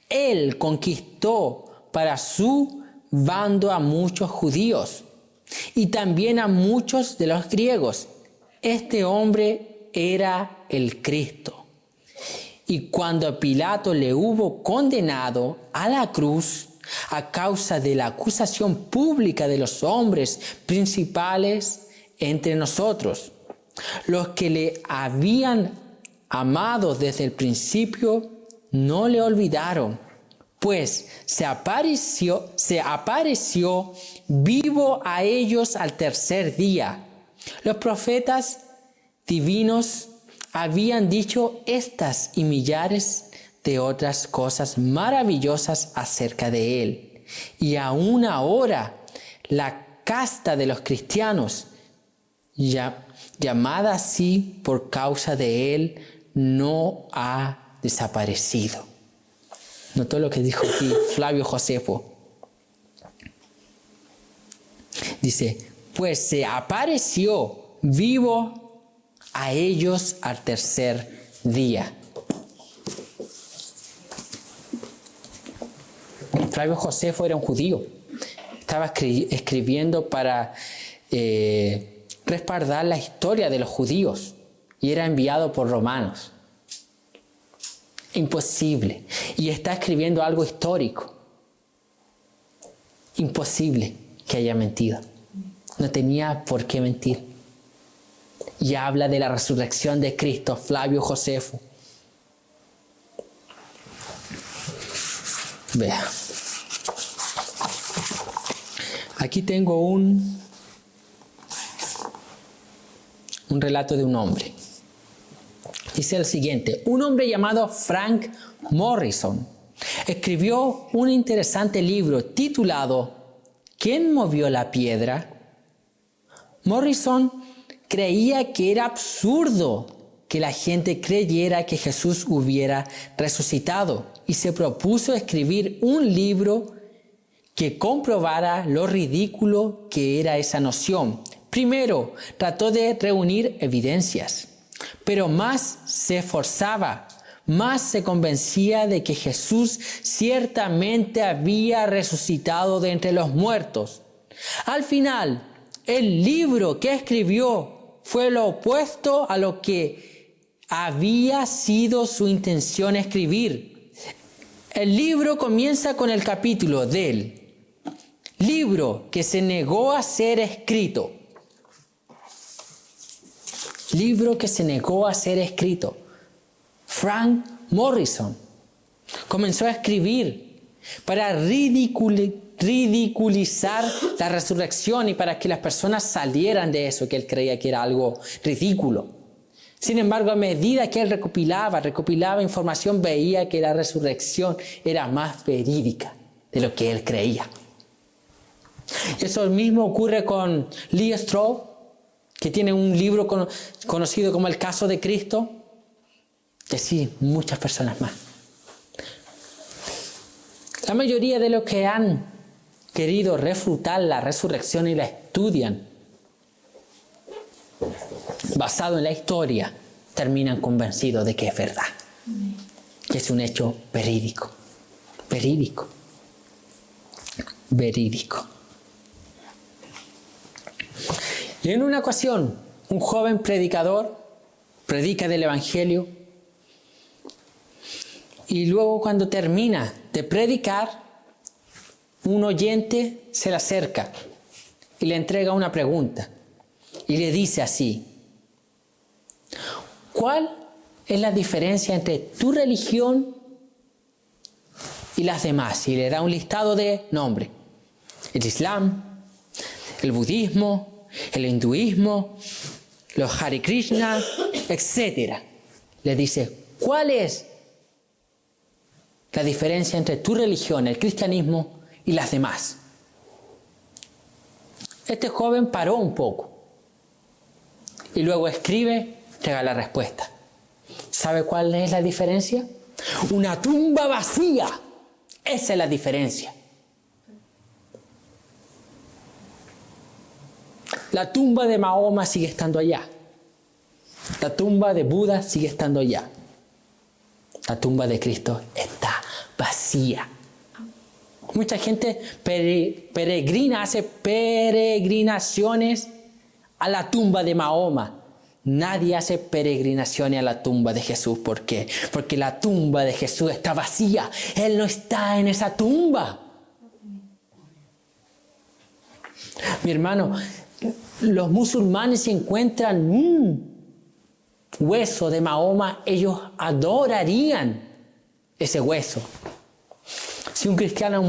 Él conquistó para su bando a muchos judíos y también a muchos de los griegos. Este hombre era el Cristo. Y cuando Pilato le hubo condenado a la cruz a causa de la acusación pública de los hombres principales entre nosotros, los que le habían amado desde el principio no le olvidaron, pues se apareció vivo a ellos al tercer día. Los profetas divinos habían dicho estas y millares de otras cosas maravillosas acerca de él. Y aún ahora la casta de los cristianos, llamada así por causa de él, no ha desaparecido. Notó lo que dijo aquí Flavio Josefo. Dice, pues se apareció vivo a ellos al tercer día. Flavio Josefo era un judío. Estaba escribiendo para respaldar la historia de los judíos y era enviado por romanos. Imposible. Y está escribiendo algo histórico. Imposible que haya mentido. No tenía por qué mentir. Y habla de la resurrección de Cristo, Flavio Josefo. Vea. Aquí tengo un relato de un hombre. Dice el siguiente: un hombre llamado Frank Morrison escribió un interesante libro titulado ¿Quién movió la piedra? Morrison creía que era absurdo que la gente creyera que Jesús hubiera resucitado y se propuso escribir un libro que comprobara lo ridículo que era esa noción. Primero, trató de reunir evidencias, pero más se esforzaba, más se convencía de que Jesús ciertamente había resucitado de entre los muertos. Al final, el libro que escribió fue lo opuesto a lo que había sido su intención escribir. El libro comienza con el capítulo del libro que se negó a ser escrito. Libro que se negó a ser escrito. Frank Morrison comenzó a escribir para ridiculizar la resurrección y para que las personas salieran de eso que él creía que era algo ridículo. Sin embargo, a medida que él recopilaba información, veía que la resurrección era más verídica de lo que él creía. Eso mismo ocurre con Lee Strobel, que tiene un libro conocido como El Caso de Cristo, y así muchas personas más. La mayoría de los que han querido refutar la resurrección y la estudian basado en la historia, terminan convencidos de que es verdad, que es un hecho verídico. Y en una ocasión, un joven predicador, predica del Evangelio, y luego cuando termina de predicar, un oyente se le acerca y le entrega una pregunta y le dice así: ¿cuál es la diferencia entre tu religión y las demás? Y le da un listado de nombres: el Islam, el budismo, el hinduismo, los Hare Krishna, etc. Le dice: ¿cuál es la diferencia entre tu religión, el cristianismo, y las demás? Este joven paró un poco y luego escribe, entrega la respuesta. ¿Sabe cuál es la diferencia? Una tumba vacía. Esa es la diferencia. La tumba de Mahoma sigue estando allá. La tumba de Buda sigue estando allá. La tumba de Cristo está vacía. Mucha gente peregrina, hace peregrinaciones a la tumba de Mahoma. Nadie hace peregrinaciones a la tumba de Jesús. ¿Por qué? Porque la tumba de Jesús está vacía. Él no está en esa tumba. Mi hermano, los musulmanes, si encuentran un hueso de Mahoma, ellos adorarían ese hueso. Si un cristiano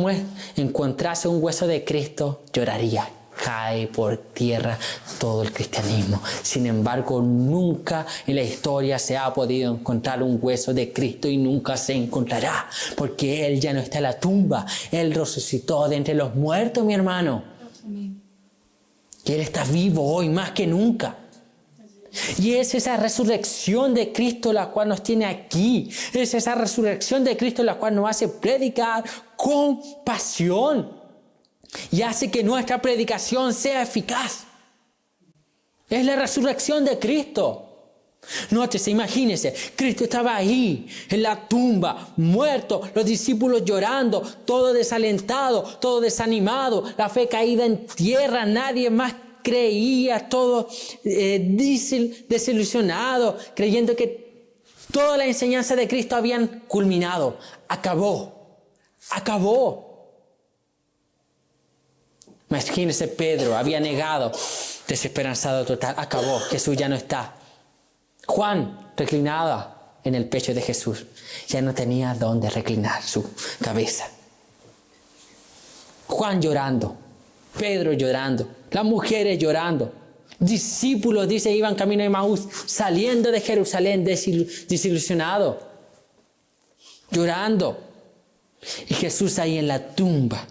encontrase un hueso de Cristo, lloraría. Cae por tierra todo el cristianismo. Sin embargo, nunca en la historia se ha podido encontrar un hueso de Cristo y nunca se encontrará, porque Él ya no está en la tumba. Él resucitó de entre los muertos, mi hermano. Y Él está vivo hoy más que nunca. Y es esa resurrección de Cristo la cual nos tiene aquí. Es esa resurrección de Cristo la cual nos hace predicar con pasión. Y hace que nuestra predicación sea eficaz. Es la resurrección de Cristo. Nótese, imagínense, Cristo estaba ahí, en la tumba, muerto, los discípulos llorando, todo desalentado, todo desanimado, la fe caída en tierra, nadie más creía, todo desilusionado, creyendo que toda la enseñanza de Cristo habían culminado. Acabó. Imagínense, Pedro había negado, desesperanzado total. Acabó, Jesús ya no está. Juan, reclinada en el pecho de Jesús, ya no tenía dónde reclinar su cabeza. Juan llorando, Pedro llorando, las mujeres llorando, discípulos, dice, iban camino de Emaús, saliendo de Jerusalén desilusionados, llorando. Y Jesús ahí en la tumba.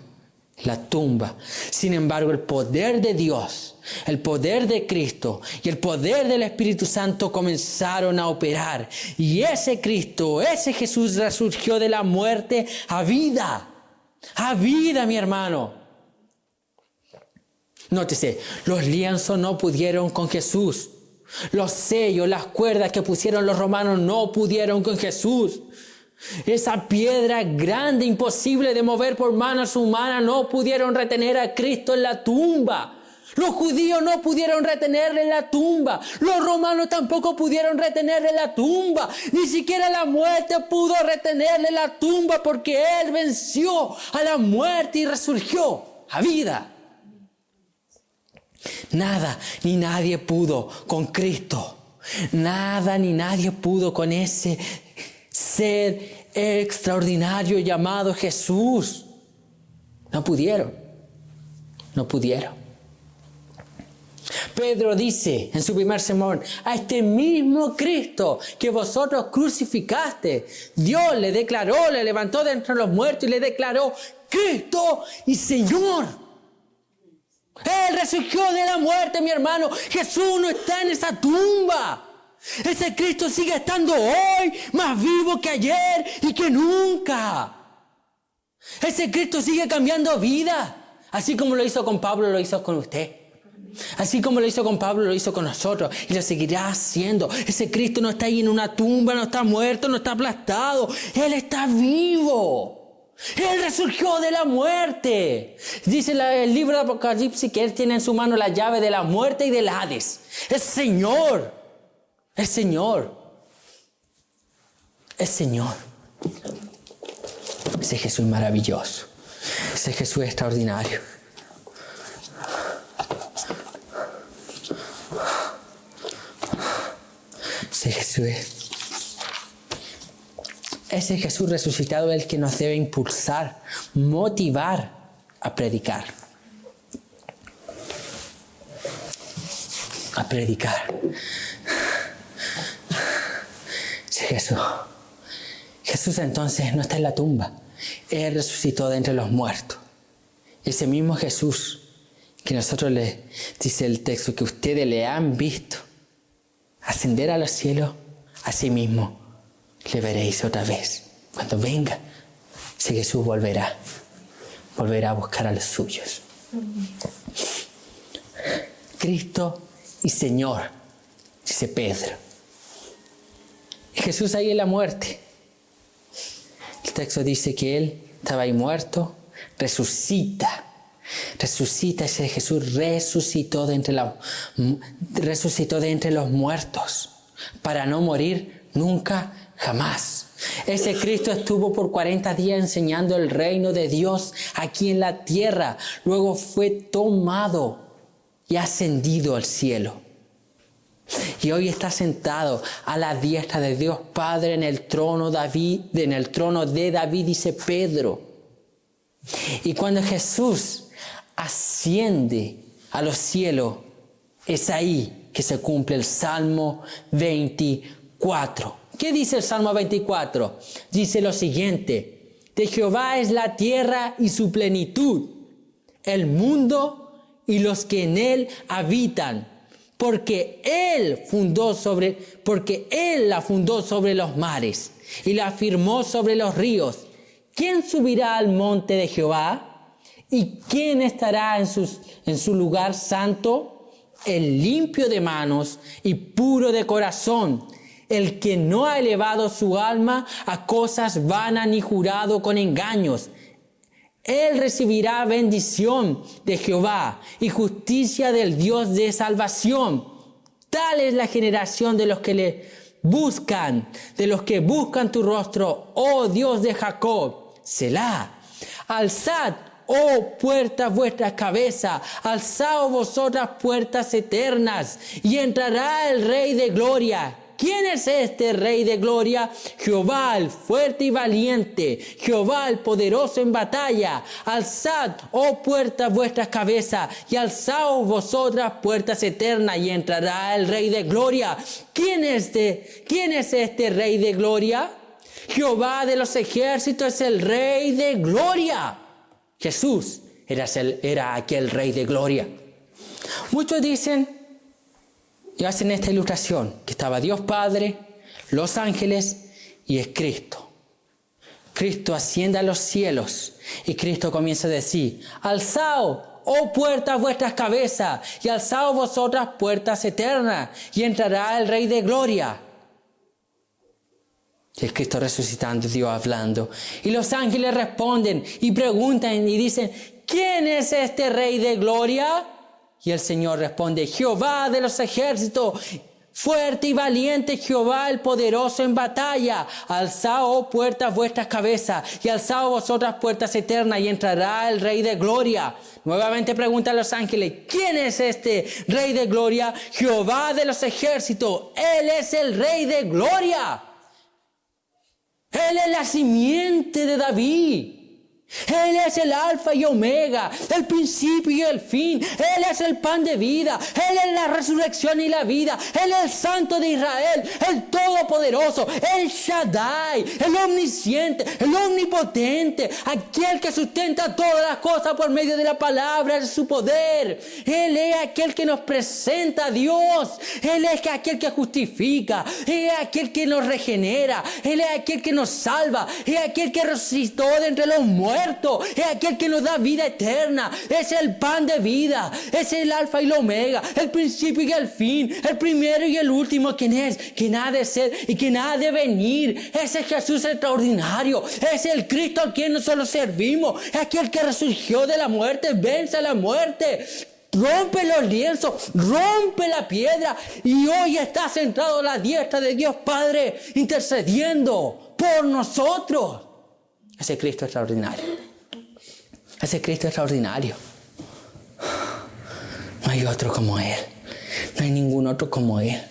Sin embargo, el poder de Dios, el poder de Cristo y el poder del Espíritu Santo comenzaron a operar. Y ese Cristo, ese Jesús resurgió de la muerte a vida. A vida, mi hermano. Nótese, los lienzos no pudieron con Jesús. Los sellos, las cuerdas que pusieron los romanos no pudieron con Jesús. Esa piedra grande, imposible de mover por manos humanas, no pudieron retener a Cristo en la tumba. Los judíos no pudieron retenerle en la tumba. Los romanos tampoco pudieron retenerle en la tumba. Ni siquiera la muerte pudo retenerle en la tumba, porque Él venció a la muerte y resurgió a vida. Nada ni nadie pudo con Cristo. Nada ni nadie pudo con ese ser extraordinario llamado Jesús. No pudieron. Pedro dice en su primer sermón: a este mismo Cristo que vosotros crucificaste, Dios le declaró, le levantó de entre los muertos y le declaró Cristo y Señor. Él resurgió de la muerte, mi hermano. Jesús no está en esa tumba. Ese Cristo sigue estando hoy más vivo que ayer y que nunca. Ese Cristo sigue cambiando vida. Así como lo hizo con Pablo, lo hizo con usted. Así como lo hizo con Pablo, lo hizo con nosotros. Y lo seguirá haciendo. Ese Cristo no está ahí en una tumba, no está muerto, no está aplastado. Él está vivo. Él resurgió de la muerte. Dice el libro de Apocalipsis que Él tiene en su mano la llave de la muerte y del Hades. Es Señor. Es Señor. Es Señor. Ese Jesús maravilloso. Ese Jesús extraordinario. Ese Jesús resucitado es el que nos debe impulsar, motivar a predicar. A predicar. Ese Jesús. Jesús entonces no está en la tumba. Él resucitó de entre los muertos. Ese mismo Jesús que nosotros le dice el texto que ustedes le han visto ascender a los cielos, así mismo le veréis otra vez. Cuando venga, ese Jesús volverá a buscar a los suyos. Cristo y Señor, dice Pedro. Y Jesús ahí en la muerte. El texto dice que Él estaba ahí muerto, resucita. Resucita, ese Jesús resucitó de entre los muertos para no morir nunca, jamás. Ese Cristo estuvo por 40 días enseñando el reino de Dios aquí en la tierra. Luego fue tomado y ascendido al cielo. Y hoy está sentado a la diestra de Dios Padre en el trono de David, dice Pedro. Y cuando Jesús asciende a los cielos, es ahí que se cumple el Salmo 24. ¿Qué dice el Salmo 24? Dice lo siguiente: de Jehová es la tierra y su plenitud, el mundo y los que en él habitan, porque Él la fundó sobre los mares y la firmó sobre los ríos. ¿Quién subirá al monte de Jehová? ¿Y quién estará en su lugar santo? El limpio de manos y puro de corazón, el que no ha elevado su alma a cosas vanas ni jurado con engaños. Él recibirá bendición de Jehová y justicia del Dios de salvación. Tal es la generación de los que le buscan, de los que buscan tu rostro, oh Dios de Jacob. Selah. Alzad, oh puertas, vuestras cabezas, alzaos vosotras puertas eternas, y entrará el Rey de Gloria. ¿Quién es este Rey de Gloria? Jehová el fuerte y valiente, Jehová el poderoso en batalla. Alzad, oh puertas, vuestras cabezas, y alzaos vosotras puertas eternas, y entrará el Rey de Gloria. ¿Quién es este Rey de Gloria? Jehová de los ejércitos es el Rey de Gloria. Jesús era aquel Rey de Gloria. Muchos dicen y hacen esta ilustración, que estaba Dios Padre, los ángeles y es Cristo. Cristo asciende a los cielos y Cristo comienza a decir: alzaos, oh puertas, vuestras cabezas, y alzaos vosotras puertas eternas, y entrará el Rey de Gloria. Y el Cristo resucitando, Dios hablando. Y los ángeles responden y preguntan y dicen: ¿quién es este Rey de Gloria? Y el Señor responde: Jehová de los ejércitos, fuerte y valiente, Jehová el poderoso en batalla. Alzaos, oh puertas, vuestras cabezas, y alzaos vosotras puertas eternas, y entrará el Rey de Gloria. Nuevamente preguntan los ángeles: ¿quién es este Rey de Gloria? Jehová de los ejércitos, Él es el Rey de Gloria. Él es la simiente de David. Él es el alfa y omega, el principio y el fin. Él es el pan de vida. Él es la resurrección y la vida. Él es el santo de Israel, el todopoderoso, el Shaddai, el omnisciente, el omnipotente, aquel que sustenta todas las cosas por medio de la palabra de su poder. Él es aquel que nos presenta a Dios. Él es aquel que justifica. Él es aquel que nos regenera. Él es aquel que nos salva. Él es aquel que resucitó de entre los muertos. cierto, es aquel que nos da vida eterna, es el pan de vida, es el alfa y el omega, el principio y el fin, el primero y el último, quien es, quien ha de ser y quien ha de venir. Ese Jesús extraordinario, es el Cristo a quien nosotros servimos, es aquel que resurgió de la muerte, vence a la muerte, rompe los lienzos, rompe la piedra y hoy está sentado a la diestra de Dios Padre intercediendo por nosotros. Ese Cristo extraordinario. Ese Cristo extraordinario. No hay otro como Él. No hay ningún otro como Él.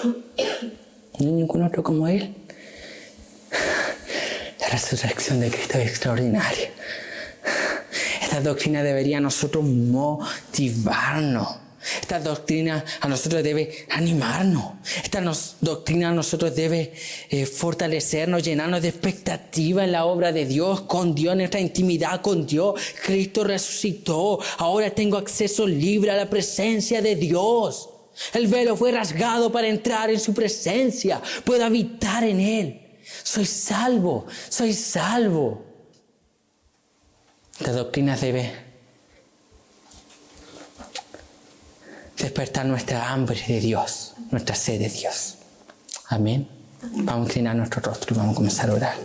No hay ningún otro como Él. La resurrección de Cristo es extraordinaria. Esta doctrina debería a nosotros motivarnos. Esta doctrina a nosotros debe animarnos. Esta doctrina a nosotros debe fortalecernos, llenarnos de expectativa en la obra de Dios, con Dios, en nuestra intimidad con Dios. Cristo resucitó. Ahora tengo acceso libre a la presencia de Dios. El velo fue rasgado para entrar en su presencia. Puedo habitar en Él. Soy salvo, soy salvo. Esta doctrina debe despertar nuestra hambre de Dios, nuestra sed de Dios. Amén. Vamos a inclinar nuestro rostro y vamos a comenzar a orar.